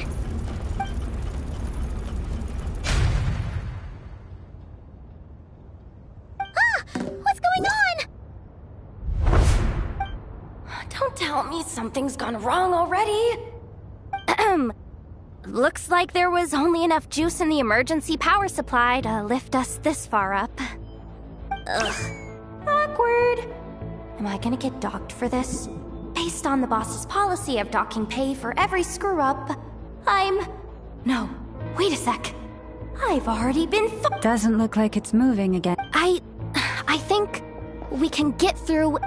Ah! What's going on? Don't tell me something's gone wrong already. Looks like there was only enough juice in the emergency power supply to lift us this far up. Ugh. Awkward. Am I gonna get docked for this? Based on the boss's policy of docking pay for every screw-up, No, wait a sec. I've already been Doesn't look like it's moving again. I think we can get through...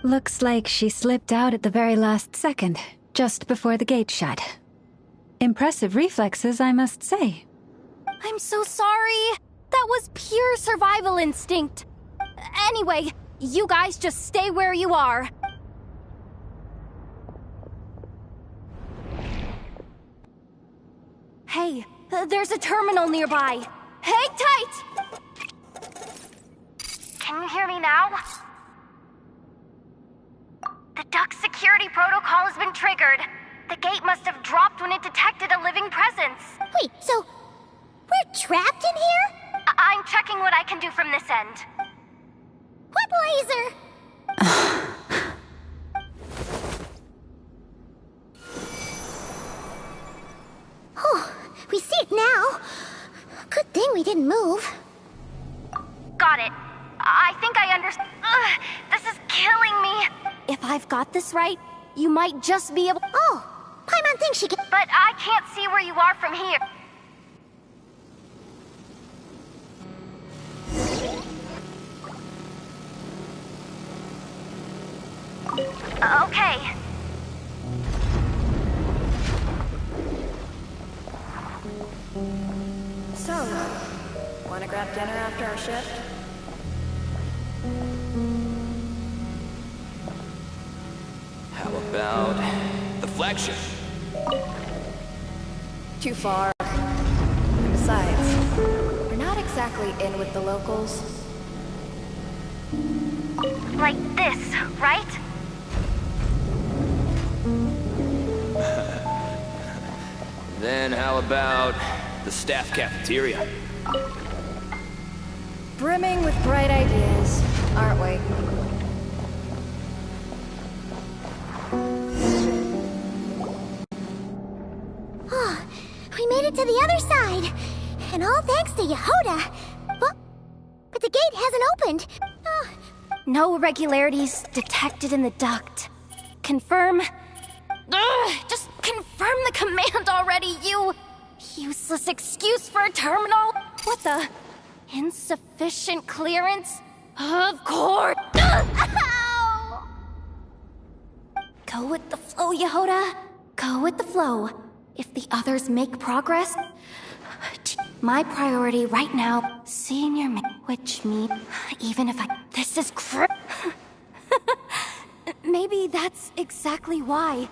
Looks like she slipped out at the very last second, just before the gate shut. Impressive reflexes, I must say. I'm so sorry. That was pure survival instinct. Anyway, you guys just stay where you are. Hey, there's a terminal nearby. Hang tight! Can you hear me now? The duck security protocol has been triggered. The gate must have dropped when it detected a living presence. Wait, so we're trapped in here? I'm checking what I can do from this end. What laser? Oh, we see it now. Good thing thing we didn't move. Got it. I think I understand. This is killing me. If I've got this right, you might just be able— Oh, Paimon thinks she can— But I can't see where you are from here. Okay. So, wanna grab dinner after our shift? How about the flagship? Too far. And besides, we're not exactly in with the locals. Like this, right? Then how about the staff cafeteria? Brimming with bright ideas, aren't we? Oh, we made it to the other side. And all thanks to Yehoda. But the gate hasn't opened. Oh. No irregularities detected in the duct. Confirm. Just confirm the command already, you useless excuse for a terminal. What the? Insufficient clearance? Of course. Ow! Go with the flow, Yehoda. Go with the flow. If the others make progress, my priority right now, seeing your which means, even if this is maybe that's exactly why.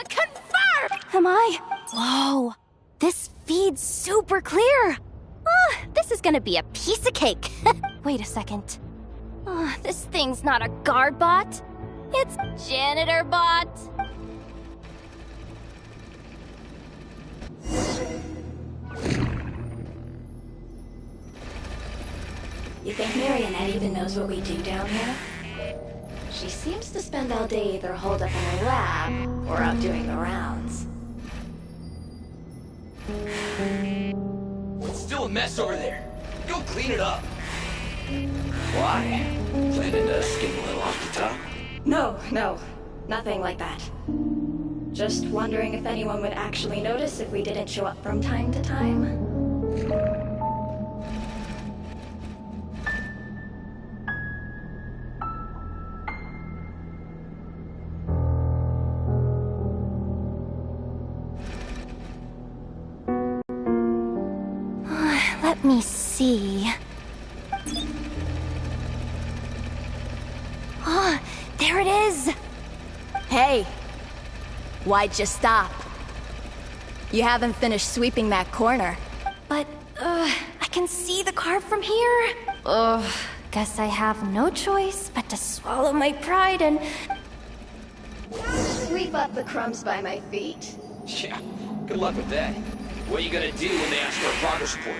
Confirm! Am I? Whoa, this feed's super clear. This is gonna be a piece of cake. Wait a second. This thing's not a guard bot. It's janitor bot. You think Marionette even knows what we do down here? She seems to spend all day either holed up in her lab or out doing the rounds. It's still a mess over there. Go clean it up. Why? Planning to skim a little off the top? No, nothing like that. Just wondering if anyone would actually notice if we didn't show up from time to time. Let me see. There it is! Hey! Why'd you stop? You haven't finished sweeping that corner. But, I can see the car from here. Guess I have no choice but to swallow my pride and... Sweep up the crumbs by my feet. Yeah, good luck with that. What are you gonna do when they ask for a progress report?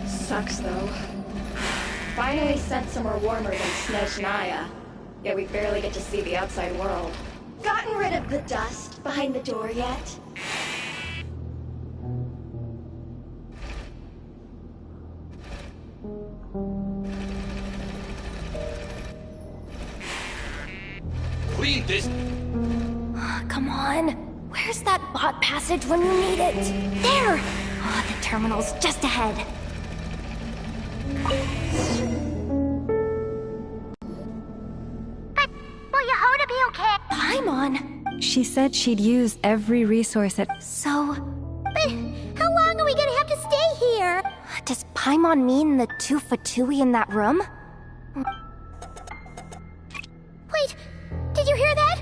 Sucks, though. Finally sent somewhere warmer than Snezhnaya, yet we barely get to see the outside world. Gotten rid of the dust behind the door yet? Clean this. Come on. Where's that bot passage when you need it? There! The terminal's just ahead. But will Yehoda be okay? Paimon! She said she'd use every resource at— So... But how long are we gonna have to stay here? Does Paimon mean the two Fatui in that room? Wait, did you hear that?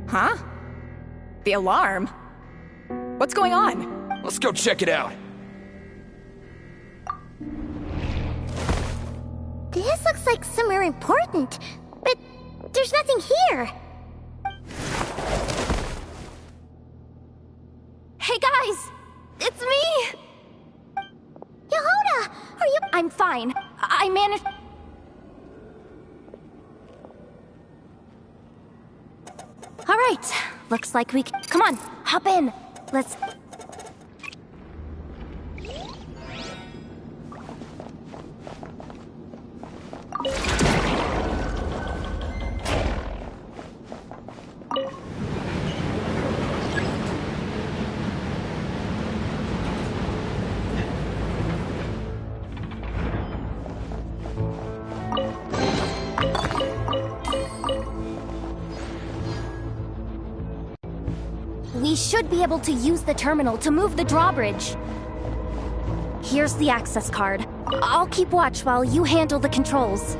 Huh? The alarm? What's going on? Let's go check it out. This looks like somewhere important, but there's nothing here. Are you? I'm fine. I managed. All right. Looks like we can. Come on, hop in. Let's. We should be able to use the terminal to move the drawbridge. Here's the access card. I'll keep watch while you handle the controls.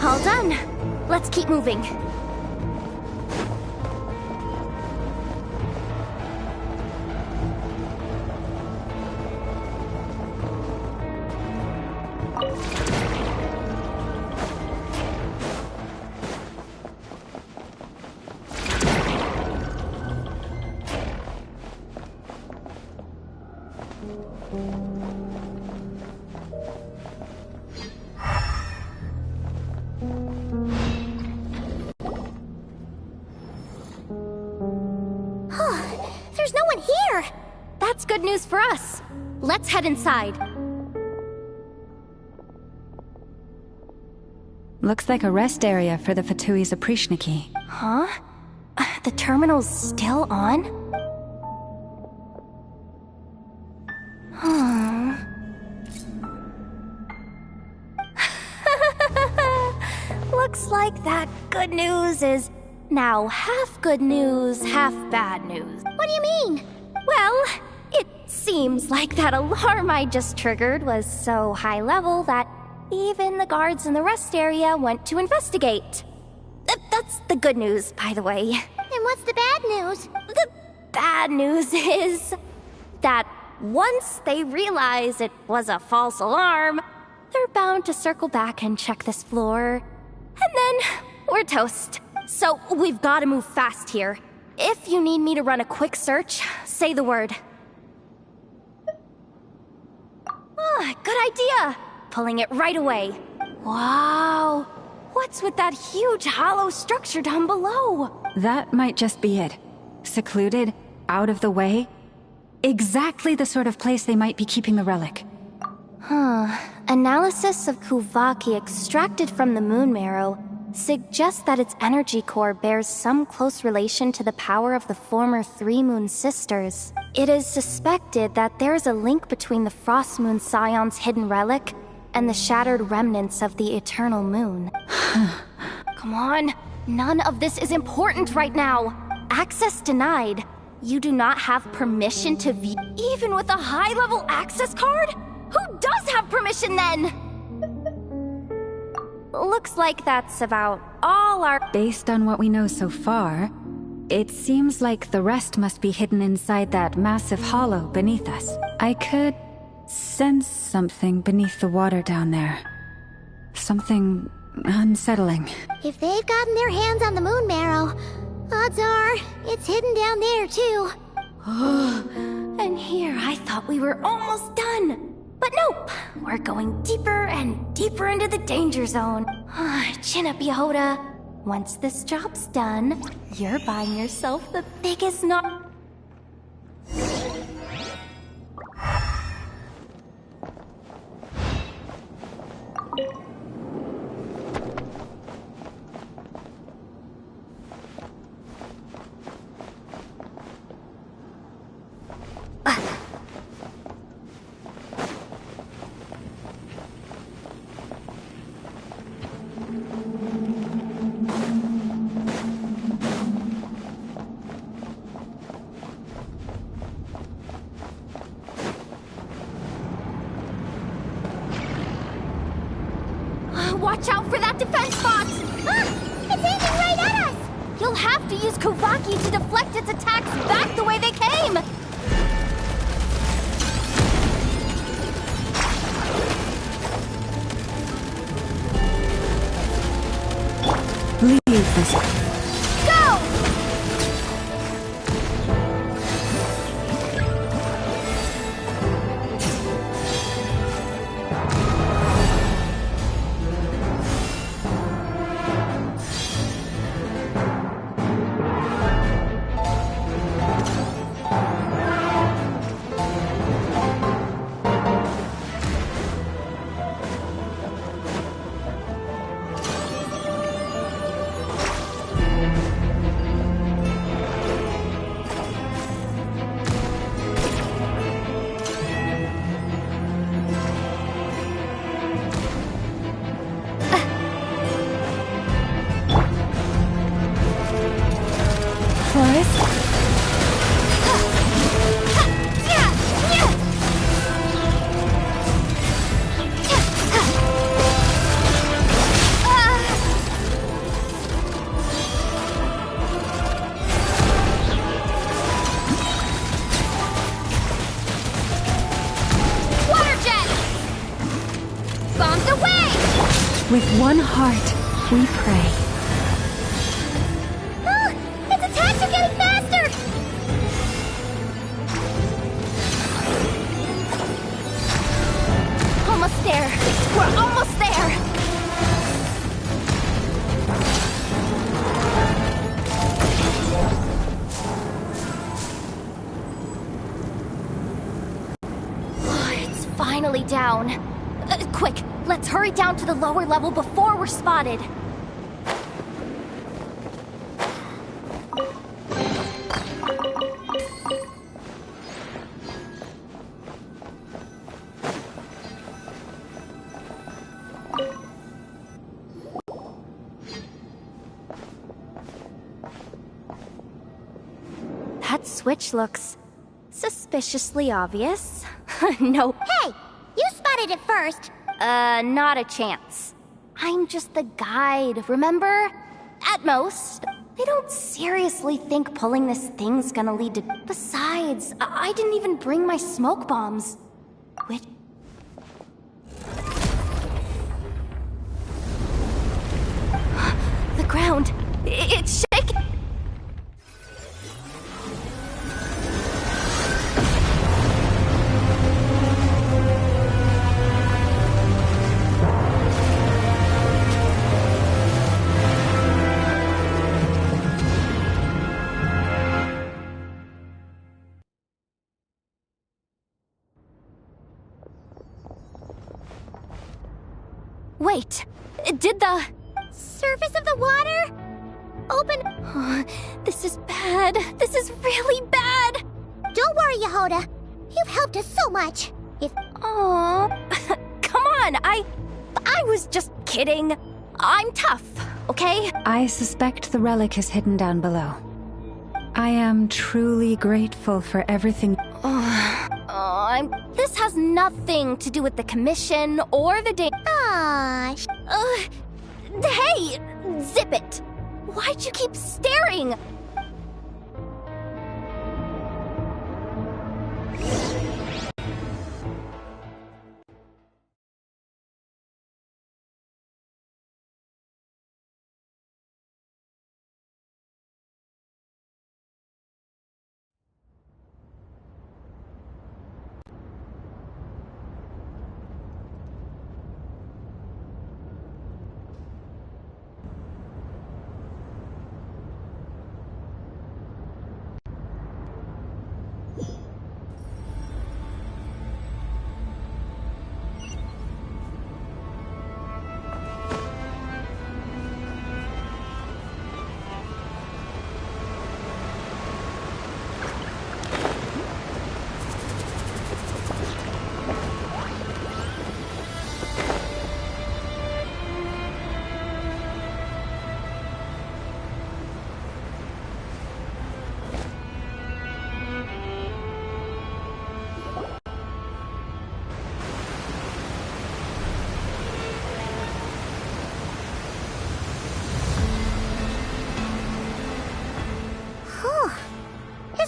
All done. Let's keep moving. There's no one here! That's good news for us. Let's head inside. Looks like a rest area for the Fatui Zaprishniki. Huh? The terminal's still on? Hmm. Looks like that good news is now half good news, half bad news. What do you mean? Well, it seems like that alarm I just triggered was so high level that even the guards in the rest area went to investigate. That's the good news, by the way. And what's the bad news? The bad news is that once they realize it was a false alarm, they're bound to circle back and check this floor. And then we're toast. So we've got to move fast here. If you need me to run a quick search, say the word. Ah, good idea. Pulling it right away. Wow. What's with that huge hollow structure down below? That might just be it. Secluded, out of the way. Exactly the sort of place they might be keeping the relic. Huh. Analysis of Kuvaki extracted from the moon marrow suggests that its energy core bears some close relation to the power of the former Three Moon Sisters. It is suspected that there is a link between the Frost Moon Scion's hidden relic and the shattered remnants of the Eternal Moon. Come on, none of this is important right now. Access denied. You do not have permission to view, even with a high-level access card? Who does have permission then? Looks like that's about all our— Based on what we know so far, it seems like the rest must be hidden inside that massive hollow beneath us. I could sense something beneath the water down there. Something unsettling. If they've gotten their hands on the moon marrow, odds are it's hidden down there too. And here I thought we were almost done. But nope, we're going deeper and deeper into the danger zone. Chin up, Yehoda. Once this job's done, you're buying yourself the biggest knot. Watch out for that defense bot! It's aiming right at us! You'll have to use Kuvaki to deflect its attacks back the way they came! Leave this. Go! With one heart, we pray. Its attacks are getting faster! Almost there. We're almost there. It's finally down. Quick, let's hurry down to the lower level before we're spotted. That switch looks suspiciously obvious. No. Hey! You spotted it first! Not a chance. I'm just the guide, remember? At most. I don't seriously think pulling this thing's gonna lead to... Besides, I didn't even bring my smoke bombs. Which... The ground... It's shaking! Wait, did the... Surface of the water? Open... this is bad. This is really bad. Don't worry, Yehoda. You've helped us so much. If... Aww. Come on, I was just kidding. I'm tough, okay? I suspect the relic is hidden down below. I am truly grateful for everything. This has nothing to do with the commission or the day. Hey, zip it! Why'd you keep staring?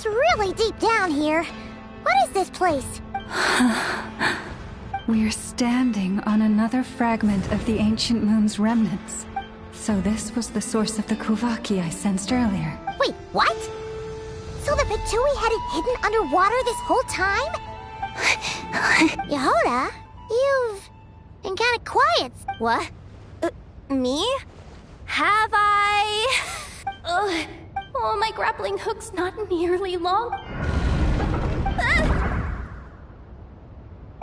is really deep down here. What is this place? We're standing on another fragment of the ancient moon's remnants. So this was the source of the Kuvaki I sensed earlier. Wait, what? So the Fatui had it hidden underwater this whole time? Yehoda, you've been kind of quiet. What? Me? Have I? Oh, my grappling hook's not nearly long.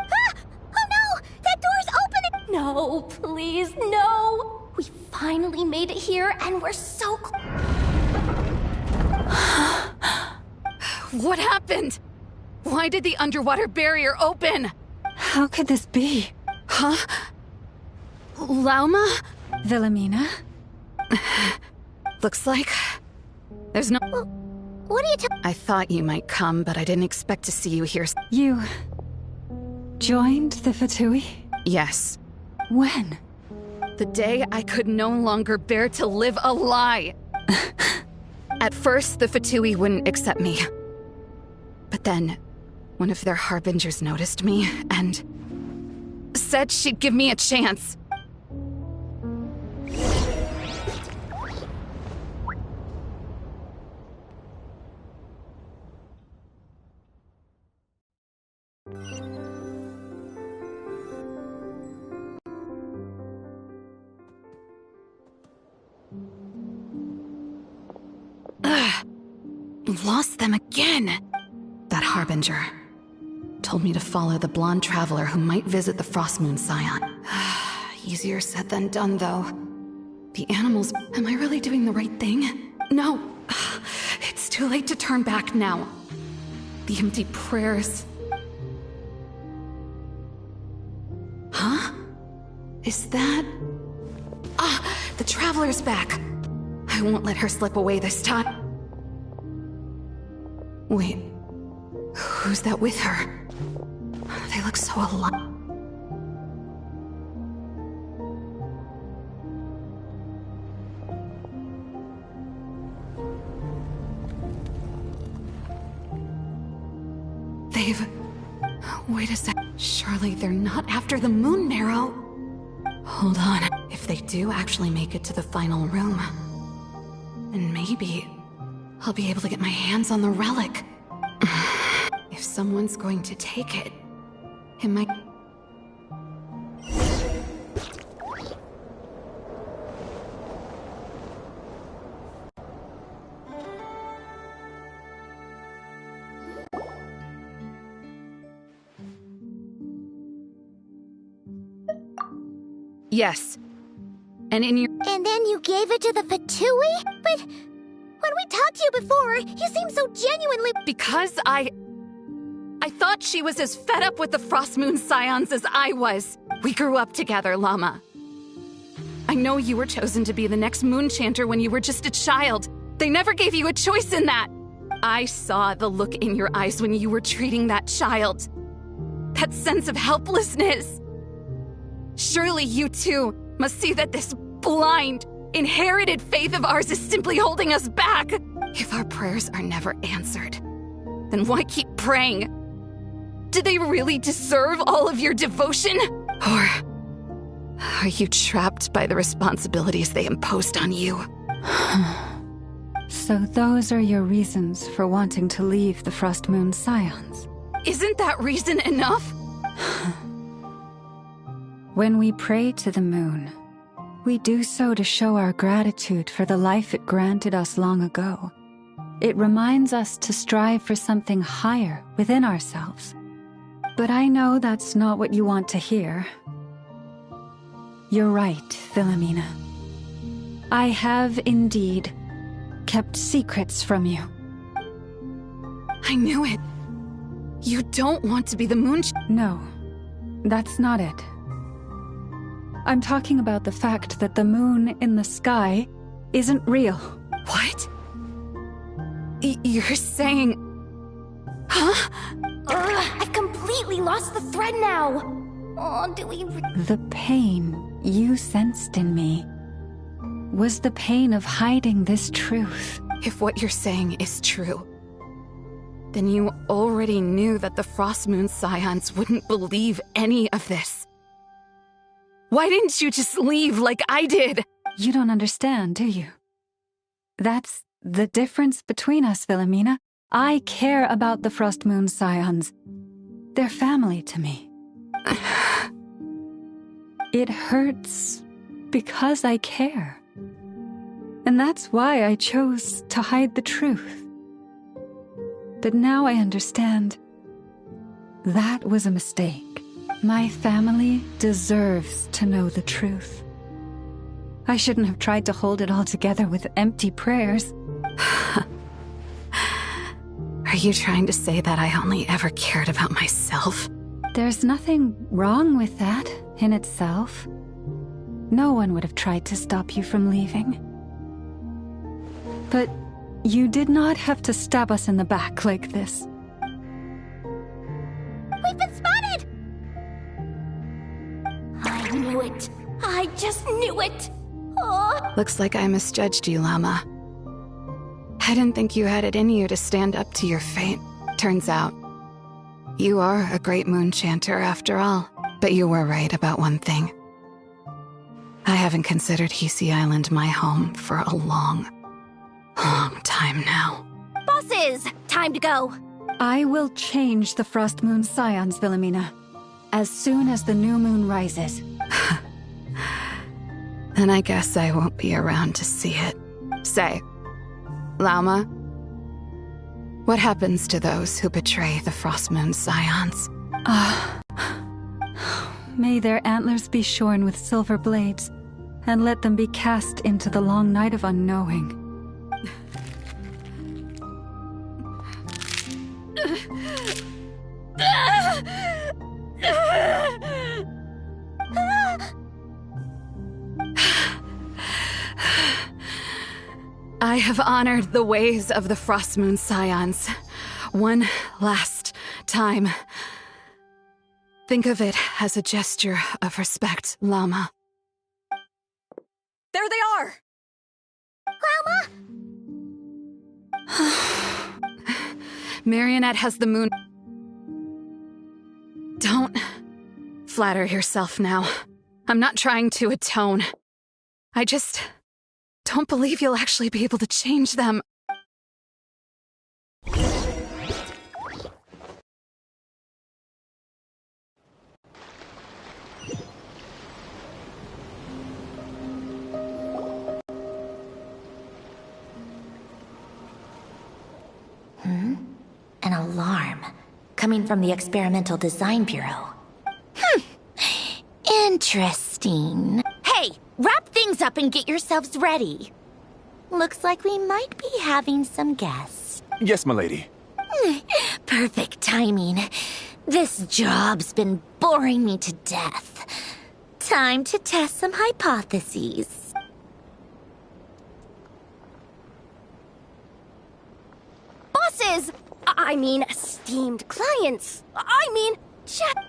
Oh no! That door's opening! No, please, no! We finally made it here, and we're so What happened? Why did the underwater barrier open? How could this be? Huh? Lauma? Wilhelmina? Looks like there's no... What are you I thought you might come, but I didn't expect to see you here. You... joined the Fatui? Yes. When? The day I could no longer bear to live a lie. At first, the Fatui wouldn't accept me. But then, one of their harbingers noticed me and said she'd give me a chance. Lost them again. That harbinger told me to follow the blonde traveler who might visit the Frost Moon Scion. Easier said than done, though. The animals... Am I really doing the right thing? No. It's too late to turn back now. The empty prayers... Huh? Is that... the traveler's back. I won't let her slip away this time. Wait, who's that with her? They look so alike. Wait a sec. Surely they're not after the moon marrow. Hold on. If they do actually make it to the final room, then maybe I'll be able to get my hands on the relic. If someone's going to take it, it might... Yes. And in your... And then you gave it to the Fatui? But when we talked to you before, you seemed so genuinely... Because I thought she was as fed up with the Frost Moon Scions as I was. We grew up together, Llama. I know you were chosen to be the next Moon Chanter when you were just a child. They never gave you a choice in that. I saw the look in your eyes when you were treating that child. That sense of helplessness. Surely you too must see that this blind, inherited faith of ours is simply holding us back. If our prayers are never answered, then why keep praying? Do they really deserve all of your devotion? Or are you trapped by the responsibilities they imposed on you? So those are your reasons for wanting to leave the Frost Moon Scions? Isn't that reason enough? When we pray to the moon, we do so to show our gratitude for the life it granted us long ago. It reminds us to strive for something higher within ourselves. But I know that's not what you want to hear. You're right, Wilhelmina. I have indeed kept secrets from you. I knew it. You don't want to be the moon... No, that's not it. I'm talking about the fact that the moon in the sky isn't real. What? You're saying... Huh? I've completely lost the thread now. Oh, do we... The pain you sensed in me was the pain of hiding this truth. If what you're saying is true, Then you already knew that the Frost Moon Scions wouldn't believe any of this. Why didn't you just leave like I did? You don't understand, do you? That's the difference between us, Wilhelmina. I care about the Frost Moon Scions. They're family to me. It hurts because I care. And that's why I chose to hide the truth. But now I understand. That was a mistake. My family deserves to know the truth. I shouldn't have tried to hold it all together with empty prayers. Are you trying to say that I only ever cared about myself? There's nothing wrong with that in itself. No one would have tried to stop you from leaving. But you did not have to stab us in the back like this. We've been spotted! I knew it. I just knew it. Oh. Looks like I misjudged you, Llama. I didn't think you had it in you to stand up to your fate. Turns out, you are a great moon chanter after all. But you were right about one thing. I haven't considered Hisi Island my home for a long time now. Bosses! Time to go. I will change the Frost Moon Scions, Wilhelmina, as soon as the new moon rises. Then I guess I won't be around to see it. Say, Lauma, what happens to those who betray the Frost Moon Scions? May their antlers be shorn with silver blades, and let them be cast into the long night of unknowing. I have honored the ways of the Frost Moon Scions one last time. Think of it as a gesture of respect, Llama. There they are! Marionette has the moon. Don't flatter yourself now. I'm not trying to atone. I just don't believe you'll actually be able to change them. An alarm coming from the Experimental Design Bureau. Interesting. Hey, wrap things up and get yourselves ready. Looks like we might be having some guests. Yes, milady. Perfect timing. This job's been boring me to death. Time to test some hypotheses. Bosses! I mean, esteemed clients.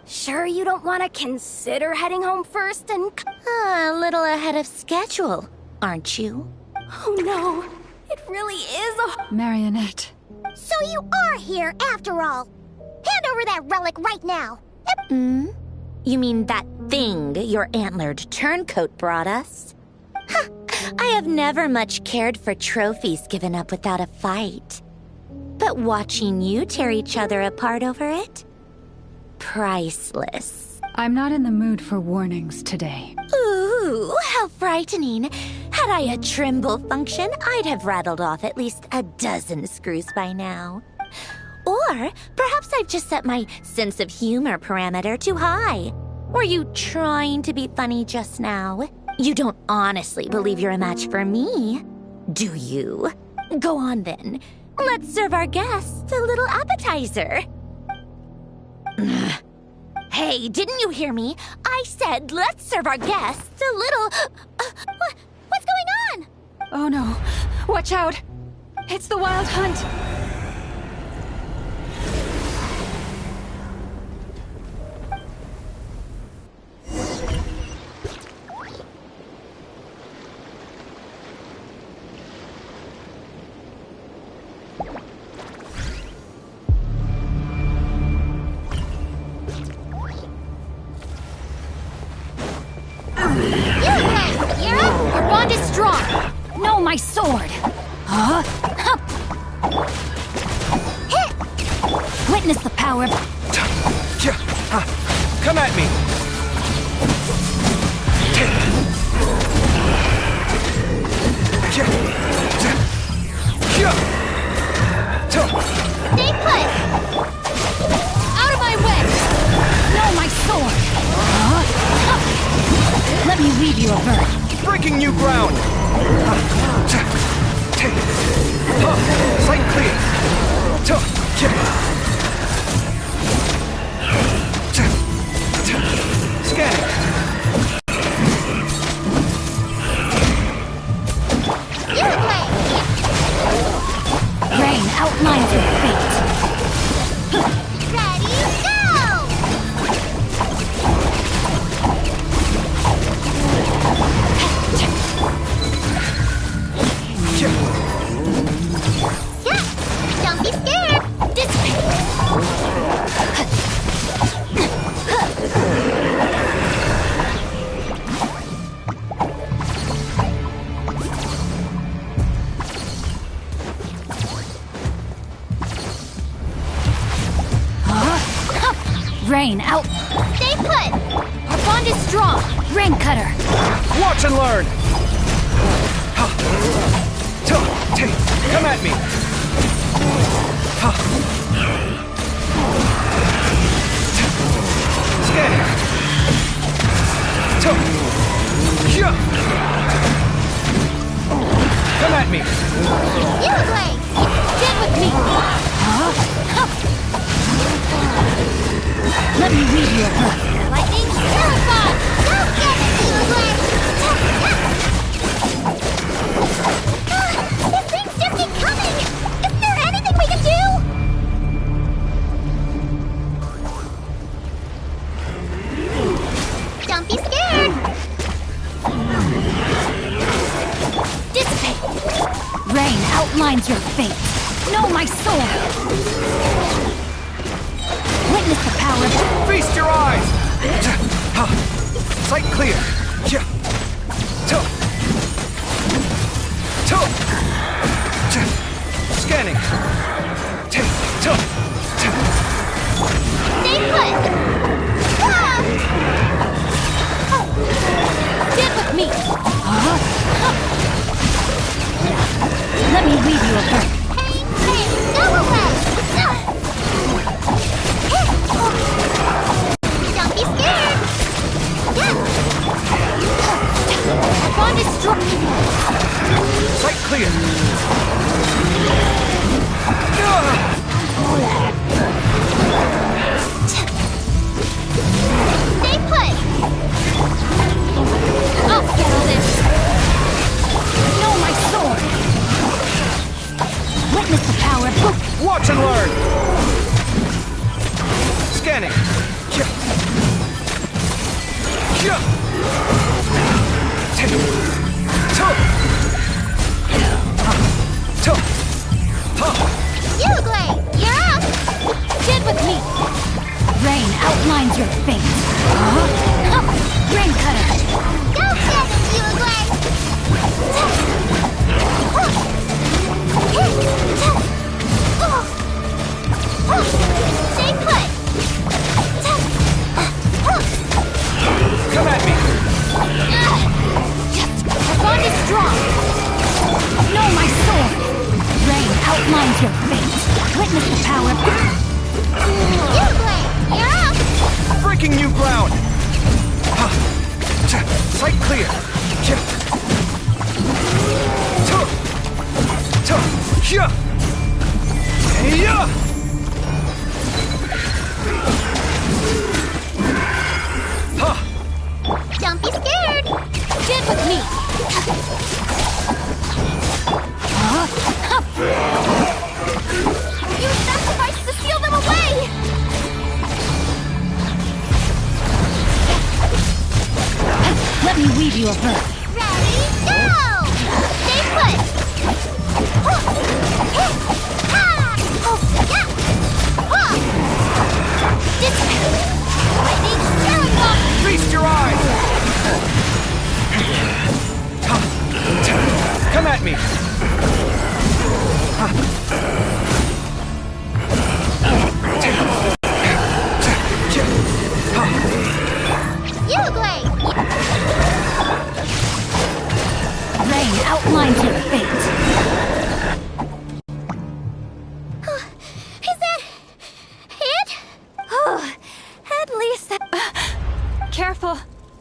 Sure you don't want to consider heading home first and... A little ahead of schedule, aren't you? Oh no, it really is a... Marionette. So you are here after all. Hand over that relic right now. You mean that thing your antlered turncoat brought us? I have never much cared for trophies given up without a fight. But watching you tear each other apart over it? Priceless. I'm not in the mood for warnings today. Ooh, how frightening. Had I a Trimble function, I'd have rattled off at least a dozen screws by now. Or perhaps I've just set my sense of humor parameter too high. Were you trying to be funny just now? You don't honestly believe you're a match for me, do you? Go on then. Let's serve our guests a little appetizer. Hey, didn't you hear me? I said let's serve our guests a little... what's going on? Oh no. Watch out. It's the Wild Hunt. strong! No, my sword! Huh? Witness the power of... Come at me! Stay put! Out of my way! No, my sword! Let me weave you a bird. Breaking new ground! Sight clear! Scanning! Rain outlines your fate. Ready, go! Yeah, don't be scared. Rain out. Stay put. Our bond is strong. Rain cutter. Watch and learn! Come at me! Scanning! Come at me! You Blake! Get with me. Let me read you a bird. Lightning Marathon! Go get it, you Blake! These things just keep coming! Isn't there anything we can do? Don't be scared! Dissipate. Rain outlines your fate. Know my sword. Witness the power of... Feast your eyes! Sight clear! Scanning! Stay put! Get with me. Let me weave you a bird. Hey, go away! Don't be scared! Our bond is strong. Sight clear! Stay put! I'll settle this. Know my sword. Witness the power of... Watch and learn! Scanning! You Blake! You're up! Get with me. Rain outlines your fate. Rain cutter. Go get it, you Blake! Stay put! Come at me! Our bond is strong. Know my sword. Rain outlines your fate. Witness the power of... You Blake! You're up! Breaking new ground! Sight clear! Don't be scared! Get with me. You sacrificed to seal them away! Let me weave you a bird. Ready, go! Stay put! Lightning Marathon! Feast your eyes!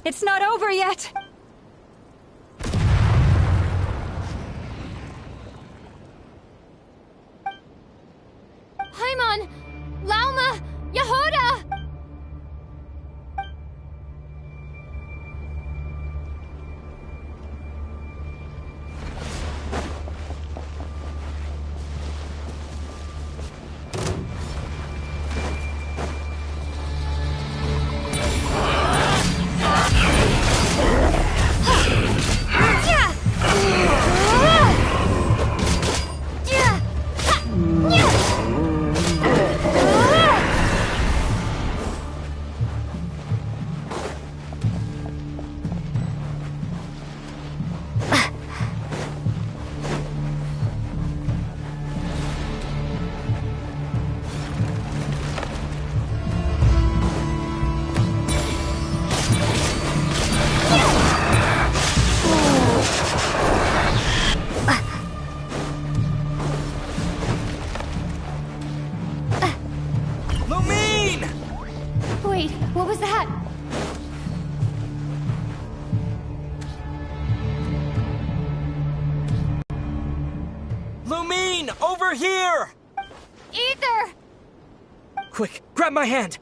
It's not over yet! Paimon! Lauma! Yehoda! Wait, what was that? Lumine, over here! Ether! Quick, grab my hand!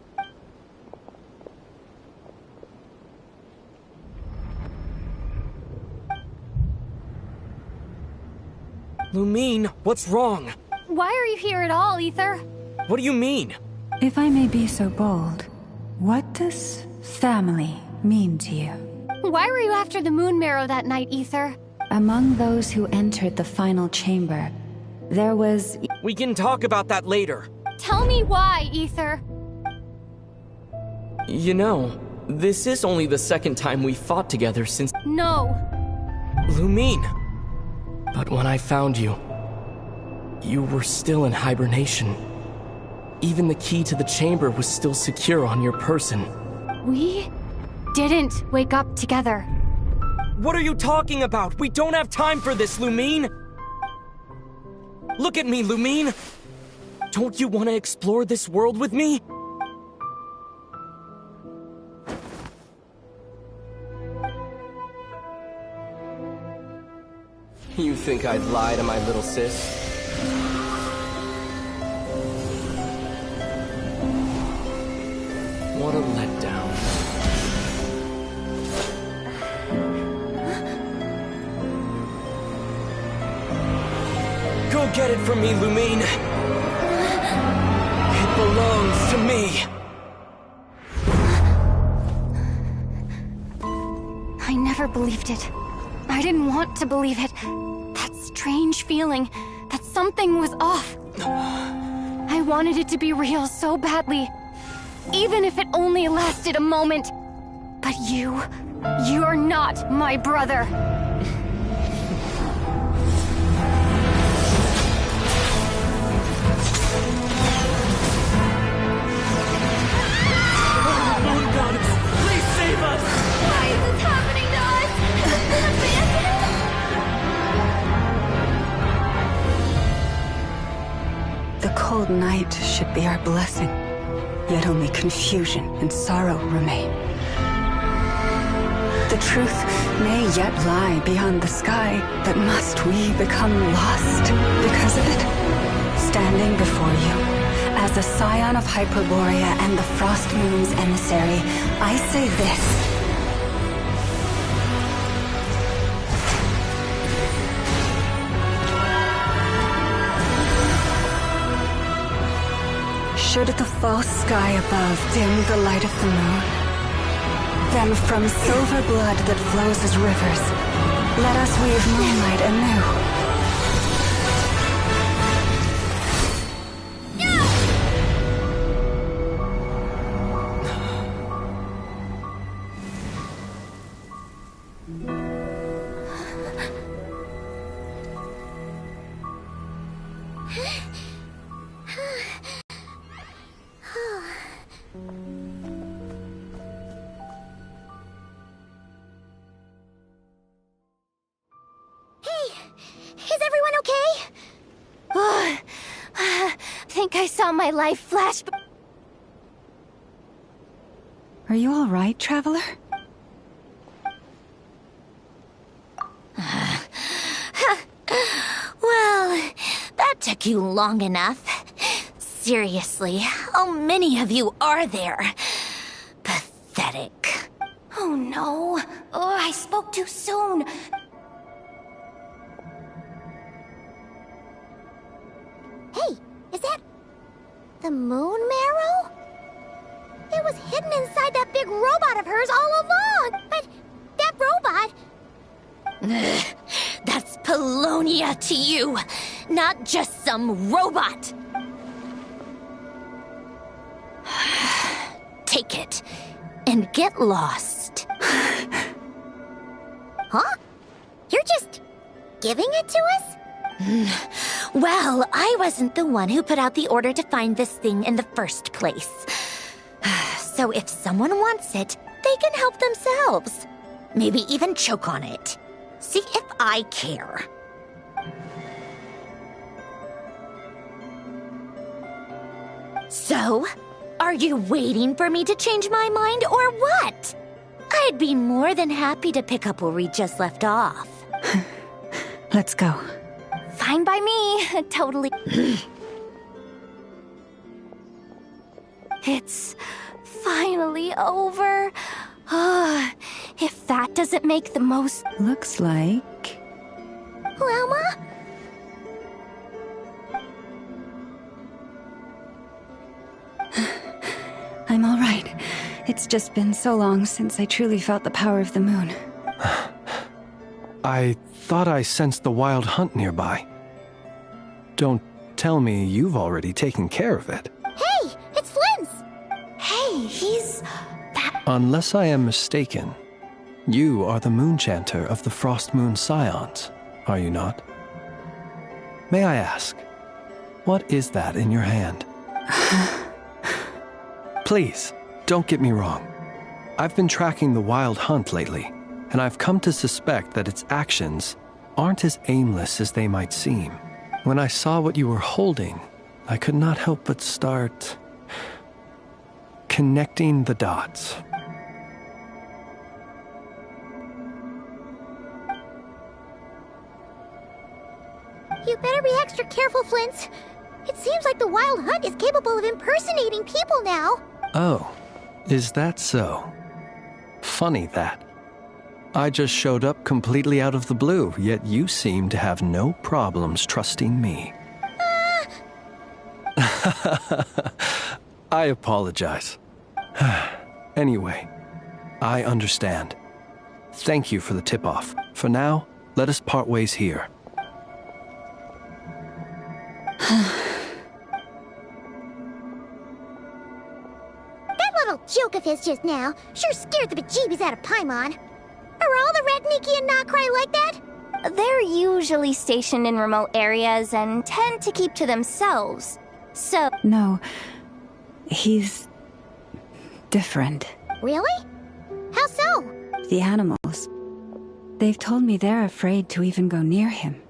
Lumine, what's wrong? Why are you here at all, Ether? What do you mean? If I may be so bold, what does family mean to you? Why were you after the Moon Marrow that night, Ether? Among those who entered the final chamber, there was... We can talk about that later. Tell me why, Ether. You know, this is only the second time we fought together since... No. Lumine! But when I found you, you were still in hibernation. Even the key to the chamber was still secure on your person. We didn't wake up together. What are you talking about? We don't have time for this, Lumine! Look at me, Lumine! Don't you want to explore this world with me? You think I'd lie to my little sis? What a letdown. Go get it from me, Lumine! It belongs to me! I never believed it. I didn't want to believe it. That strange feeling that something was off. I wanted it to be real so badly. Even if it only lasted a moment. But you're not my brother. Moon Goddess, please save us! Why is this happening to us? Abandoned? The cold night should be our blessing. Yet only confusion and sorrow remain. The truth may yet lie beyond the sky, but must we become lost because of it? Standing before you, as a scion of Hyperborea and the Frost Moon's emissary, I say this. Should the false sky above dim the light of the moon, then from silver blood that flows as rivers, let us weave moonlight anew. Think I saw my life flash. Are you all right, Traveler? took you long enough. Seriously, how many of you are there? Pathetic. Oh no. Oh, I spoke too soon. Hey, is that the moon marrow? It was hidden inside that big robot of hers all along. But that robot... That's Polonia to you, not just some robot. Take it and get lost. Huh? You're just giving it to us? Well, I wasn't the one who put out the order to find this thing in the first place. So if someone wants it, they can help themselves. Maybe even choke on it. See if I care. So, are you waiting for me to change my mind or what? I'd be more than happy to pick up where we just left off. Let's go. Fine by me. Totally. It's finally over. If that doesn't make the most... Looks like... Velma? I'm all right. It's just been so long since I truly felt the power of the moon. I thought I sensed the wild hunt nearby. Don't tell me you've already taken care of it. Hey, it's Flynn's! Hey, he's... Unless I am mistaken, you are the moon chanter of the Frost Moon Scions, are you not? May I ask, what is that in your hand? Please, don't get me wrong. I've been tracking the wild hunt lately, and I've come to suspect that its actions aren't as aimless as they might seem. When I saw what you were holding, I could not help but start connecting the dots. You better be extra careful, Flint. It seems like the Wild Hunt is capable of impersonating people now. Oh, is that so? Funny that. I just showed up completely out of the blue, yet you seem to have no problems trusting me. I apologize. Anyway, I understand. Thank you for the tip-off. For now, let us part ways here. That little joke of his just now sure scared the bejeebies out of Paimon. Are all the Red Nikki and Nod-krai like that? They're usually stationed in remote areas and tend to keep to themselves. So... No. He's... different. Really? How so? The animals. They've told me they're afraid to even go near him.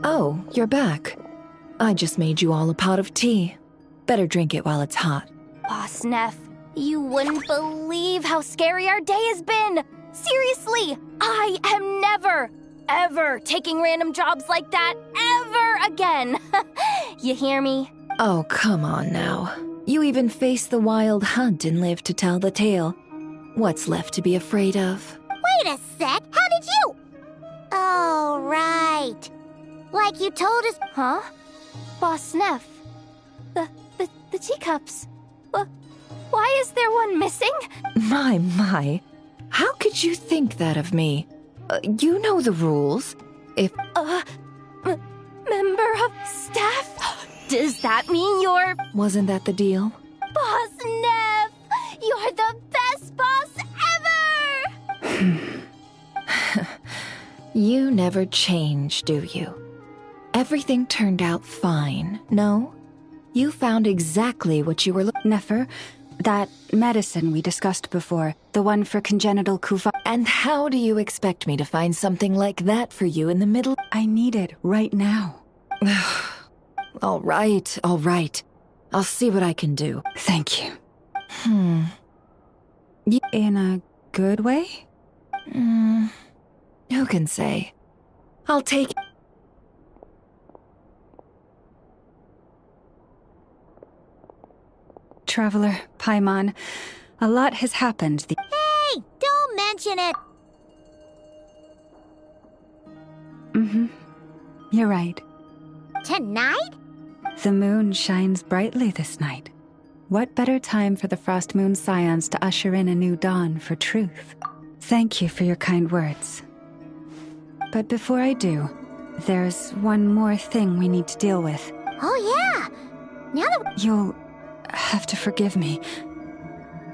Oh, you're back. I just made you all a pot of tea. Better drink it while it's hot. Boss Neff, You wouldn't believe how scary our day has been! Seriously, I am never, ever taking random jobs like that ever again! You hear me? Oh, come on now. You even faced the wild hunt and lived to tell the tale. What's left to be afraid of? Wait a sec, how did you? Oh, right. Like you told us. Huh? Boss Neff. The teacups. Why is there one missing? My. How could you think that of me? You know the rules. If... Member of staff? Does that mean you're... Wasn't that the deal? Boss Neff! You're the best boss ever! You never change, do you? Everything turned out fine, no? You found exactly what you were looking... Nefer, that medicine we discussed before, the one for congenital Kuva... And how do you expect me to find something like that for you in the middle... I need it right now. All right. I'll see what I can do. Thank you. In a good way? Who can say? I'll take... Traveler, Paimon, a lot has happened. Hey, don't mention it! You're right. Tonight? The moon shines brightly this night. What better time for the Frost Moon Scions to usher in a new dawn for truth? Thank you for your kind words. But before I do, there's one more thing we need to deal with. Oh yeah! Now that You'll have to forgive me.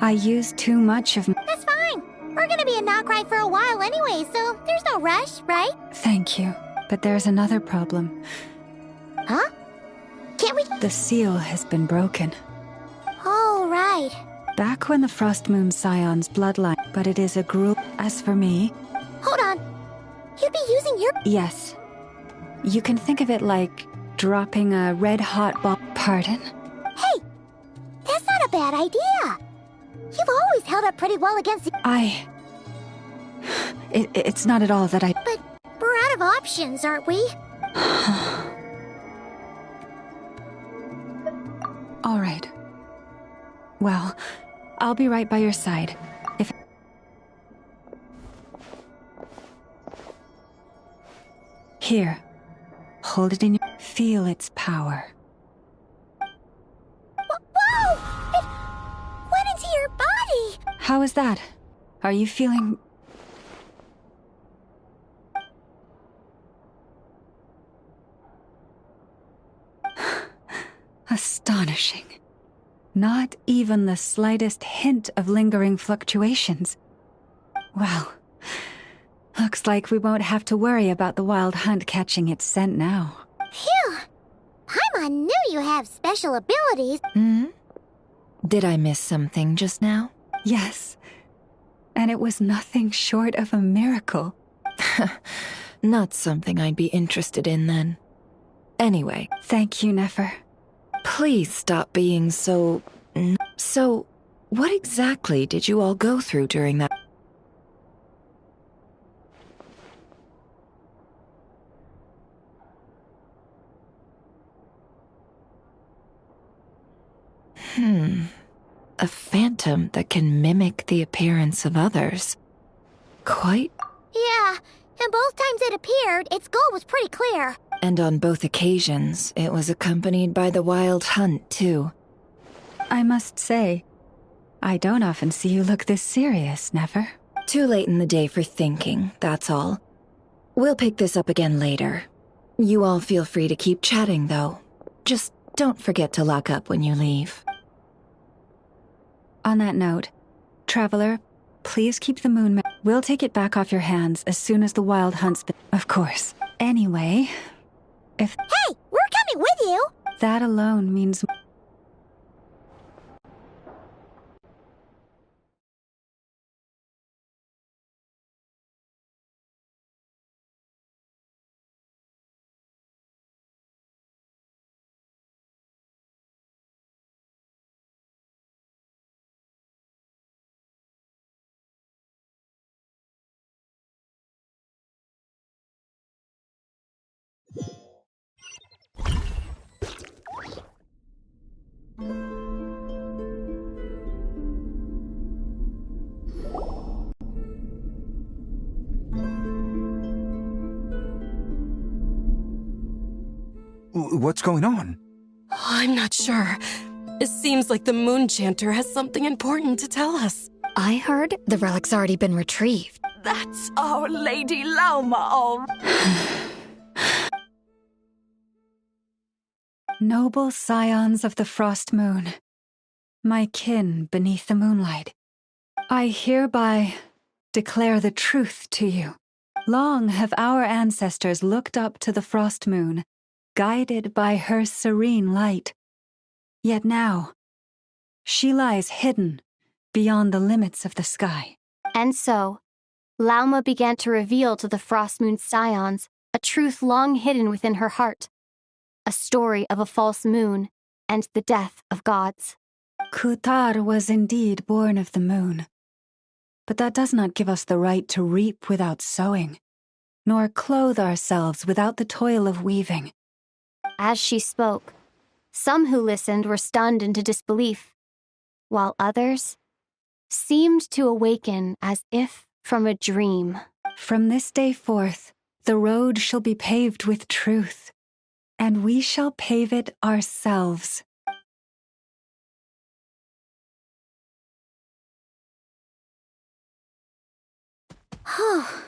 I used too much of... That's fine. We're gonna be in Nod-krai for a while anyway, so there's no rush, right? Thank you. But there's another problem. Huh? Can't we... The seal has been broken. Oh, right. Back when the Frost Moon Scion's bloodline, but it is a group. As for me... Hold on. You'd be using your... Yes. You can think of it like dropping a red-hot bomb. Pardon? Hey! That's not a bad idea. You've always held up pretty well against the... It's not at all that I... But we're out of options, aren't we? All right. Well, I'll be right by your side. If... Here. Hold it in your... Feel its power. Whoa! It went into your body! How is that? Are you feeling... Astonishing. Not even the slightest hint of lingering fluctuations. Well, looks like we won't have to worry about the wild hunt catching its scent now. Phew! Paimon knew you have special abilities. Did I miss something just now? Yes. And it was nothing short of a miracle. Not something I'd be interested in then. Anyway. Thank you, Nefer. Please stop being so... So, what exactly did you all go through during that... A phantom that can mimic the appearance of others. Quite... Yeah, and both times it appeared, its goal was pretty clear. And on both occasions, it was accompanied by the wild hunt, too. I must say, I don't often see you look this serious, Nefer. Too late in the day for thinking, that's all. We'll pick this up again later. You all feel free to keep chatting, though. Just don't forget to lock up when you leave. On that note, Traveler, please keep the moon... We'll take it back off your hands as soon as the wild hunt's been... Of course. Anyway, if... Hey, we're coming with you! That alone means... What's going on? I'm not sure. It seems like the Moon Chanter has something important to tell us. I heard the relic's already been retrieved. That's our Lady Lauma, all. Noble scions of the Frost Moon, my kin beneath the moonlight, I hereby declare the truth to you. Long have our ancestors looked up to the Frost Moon, guided by her serene light. Yet now, she lies hidden beyond the limits of the sky. And so, Lauma began to reveal to the Frost Moon scions a truth long hidden within her heart. A story of a false moon and the death of gods. Kutar was indeed born of the moon. But that does not give us the right to reap without sowing, nor clothe ourselves without the toil of weaving. As she spoke, some who listened were stunned into disbelief, while others seemed to awaken as if from a dream. From this day forth, the road shall be paved with truth, and we shall pave it ourselves. Oh,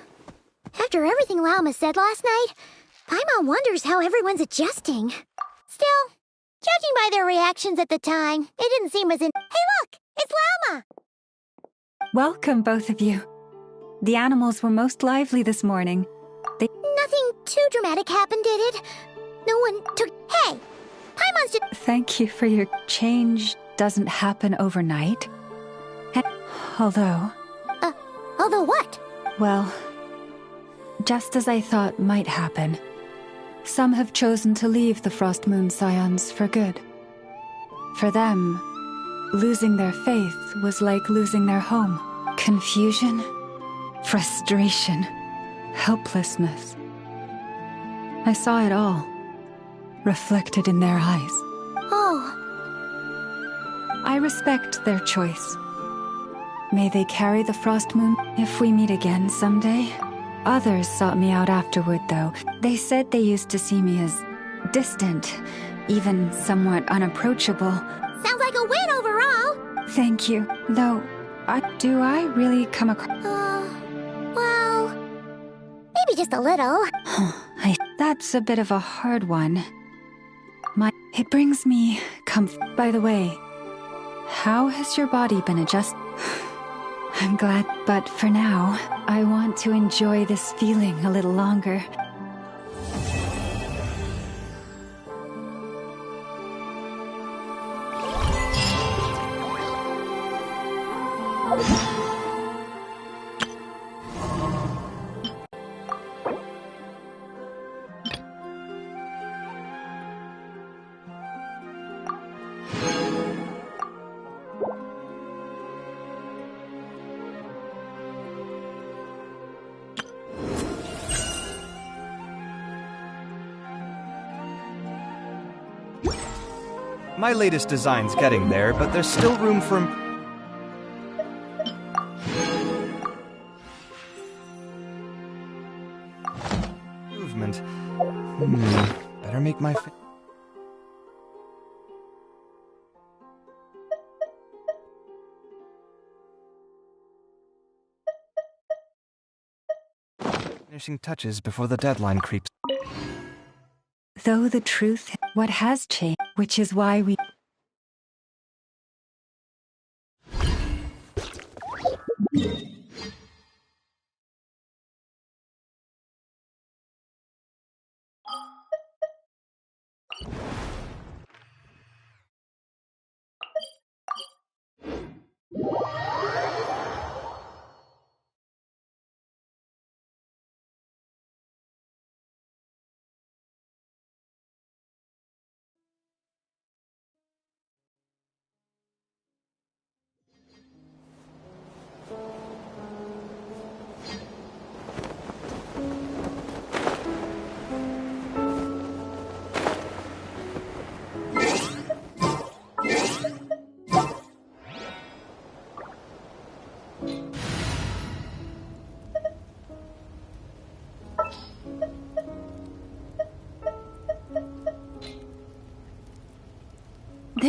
after everything Lauma said last night, Paimon wonders how everyone's adjusting. Still, judging by their reactions at the time, it didn't seem as in— Hey look! It's Lauma! Welcome, both of you. The animals were most lively this morning. Nothing too dramatic happened, did it? No one took— Hey! Paimon's just— Thank you for your— Change doesn't happen overnight. Although what? Well, just as I thought might happen, some have chosen to leave the Frost Moon Scions for good. For them, losing their faith was like losing their home. Confusion, frustration, helplessness. I saw it all, reflected in their eyes. Oh. I respect their choice. May they carry the Frost Moon if we meet again someday. Others sought me out afterward, though. They said they used to see me as distant, even somewhat unapproachable. Sounds like a win overall! Thank you. Though, do I really come across— well, maybe just a little. That's a bit of a hard one. It brings me comfort. By the way, how has your body been adjusted? I'm glad, but for now, I want to enjoy this feeling a little longer. My latest design's getting there, but there's still room for improvement. Better make my finishing touches before the deadline creeps. Though the truth, what has changed, which is why we—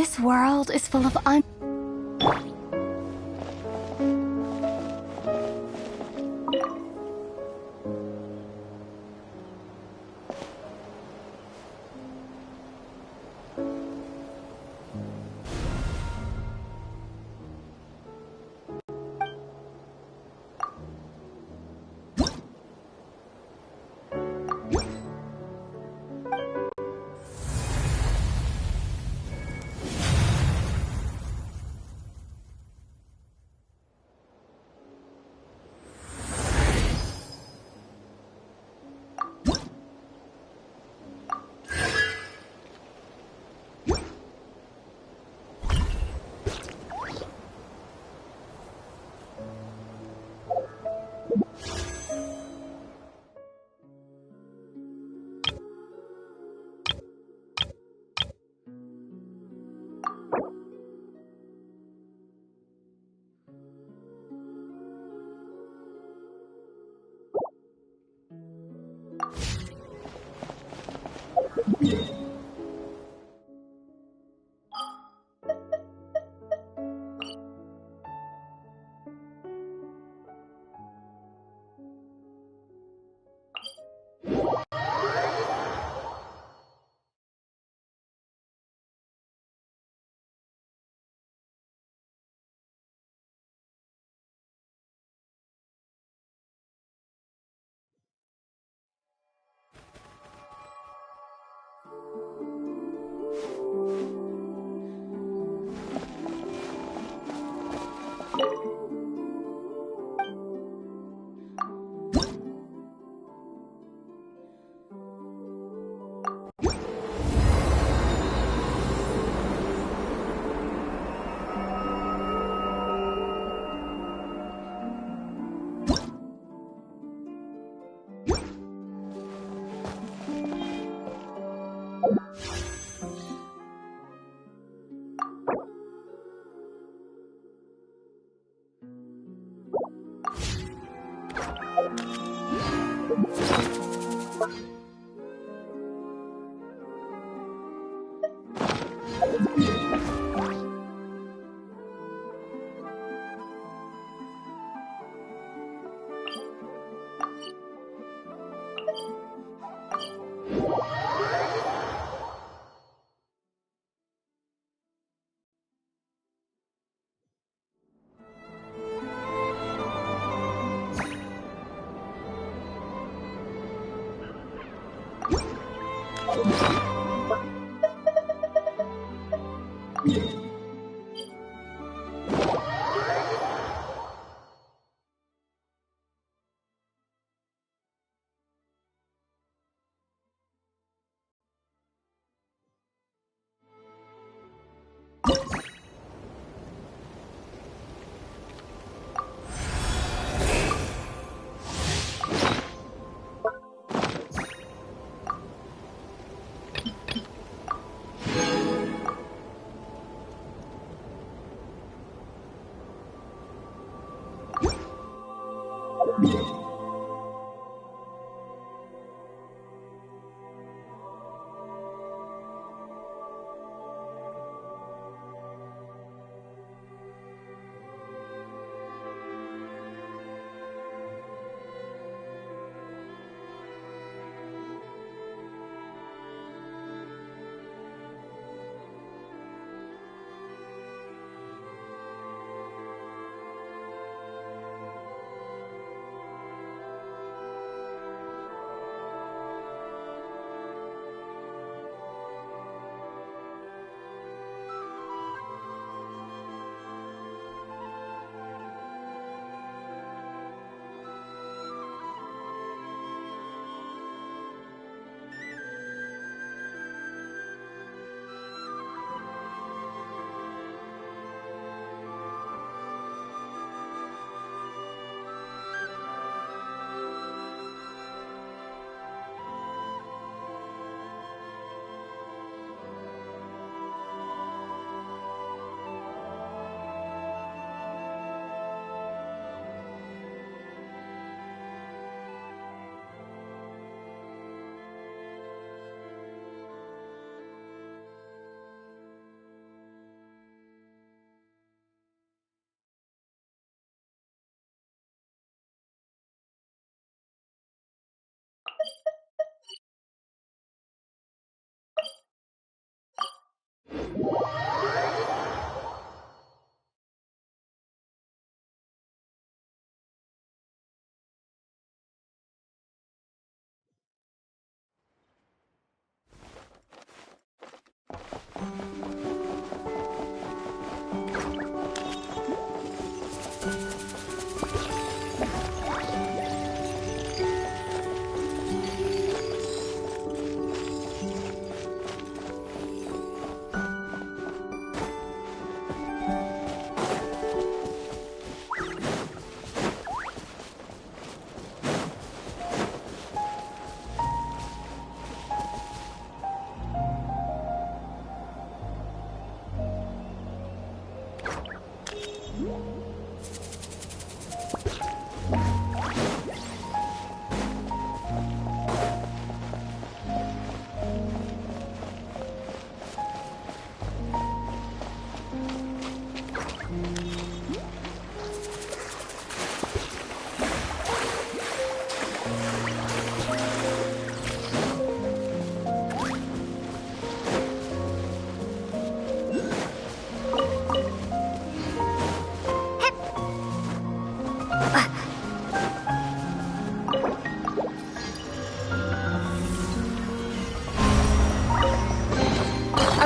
This world is full of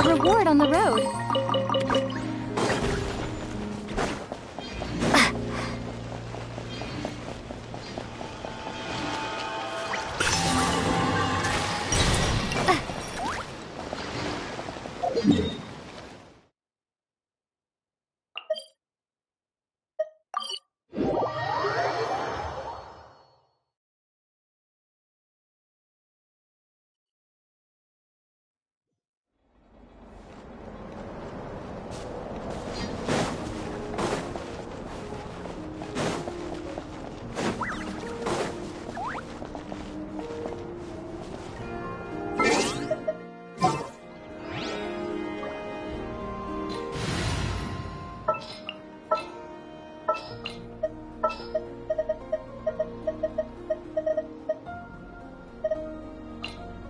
reward on the road.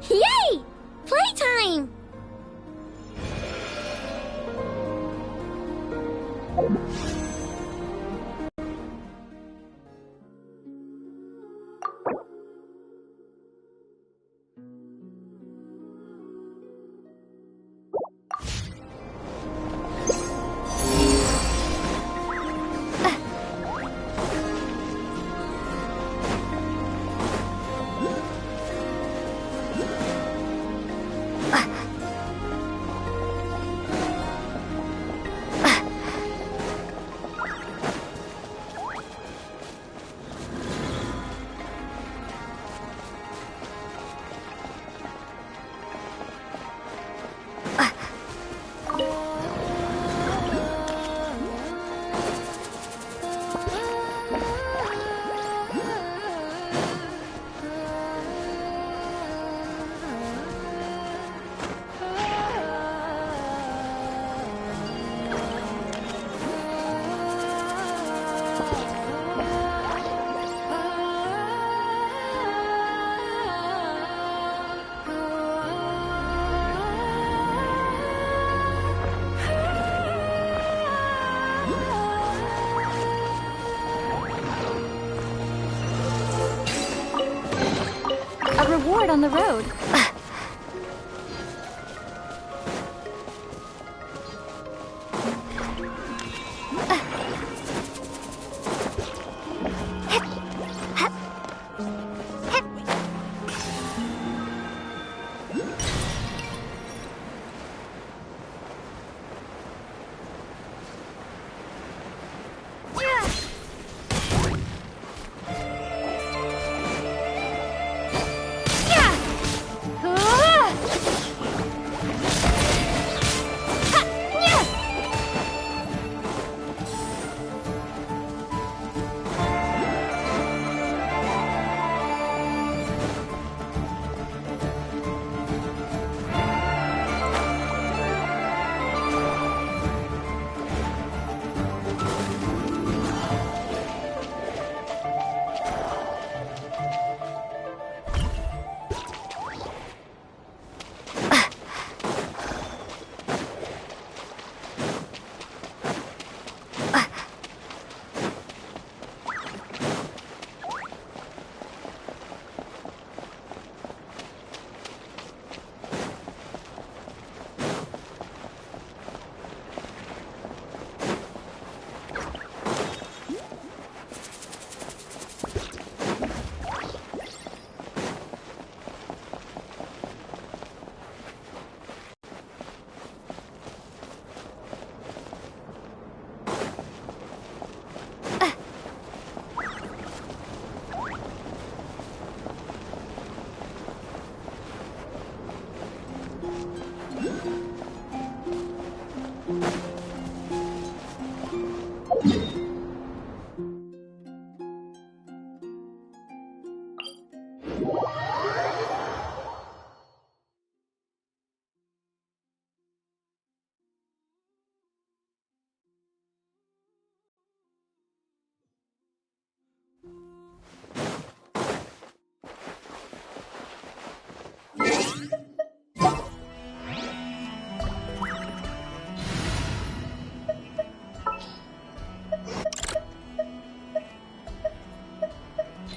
Yay! Playtime! A reward on the road.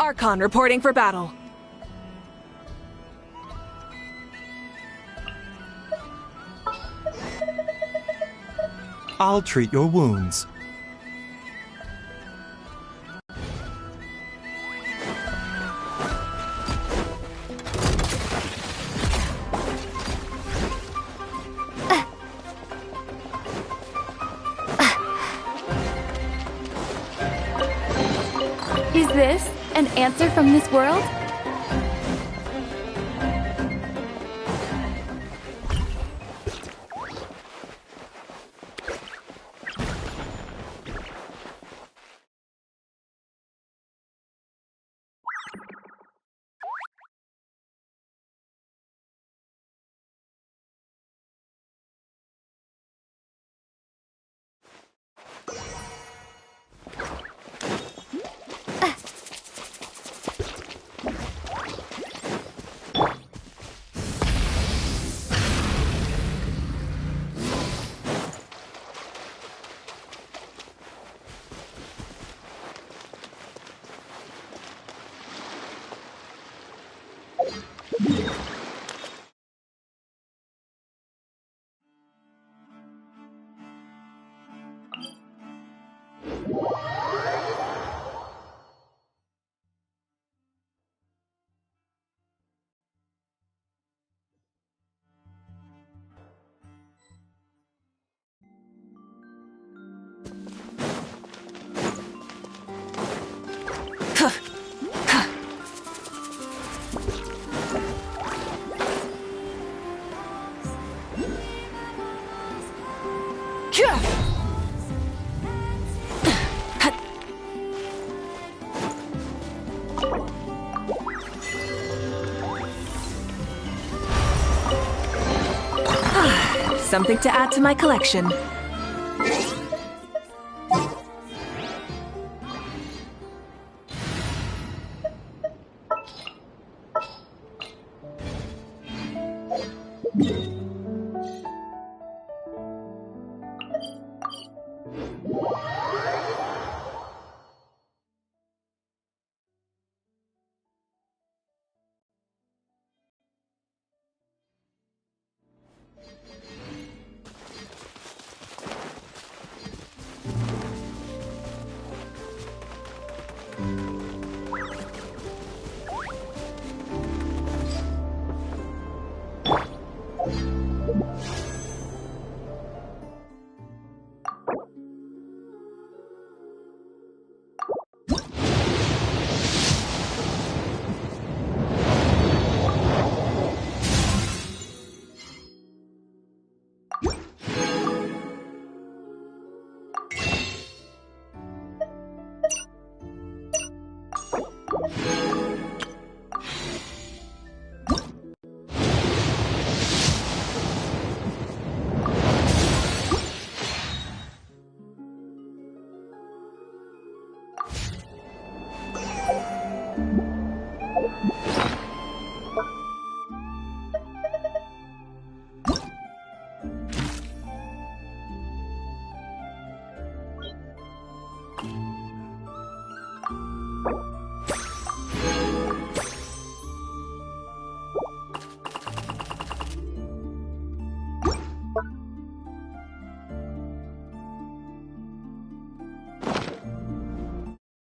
Archon reporting for battle. I'll treat your wounds. Is this an answer from this world? Something to add to my collection.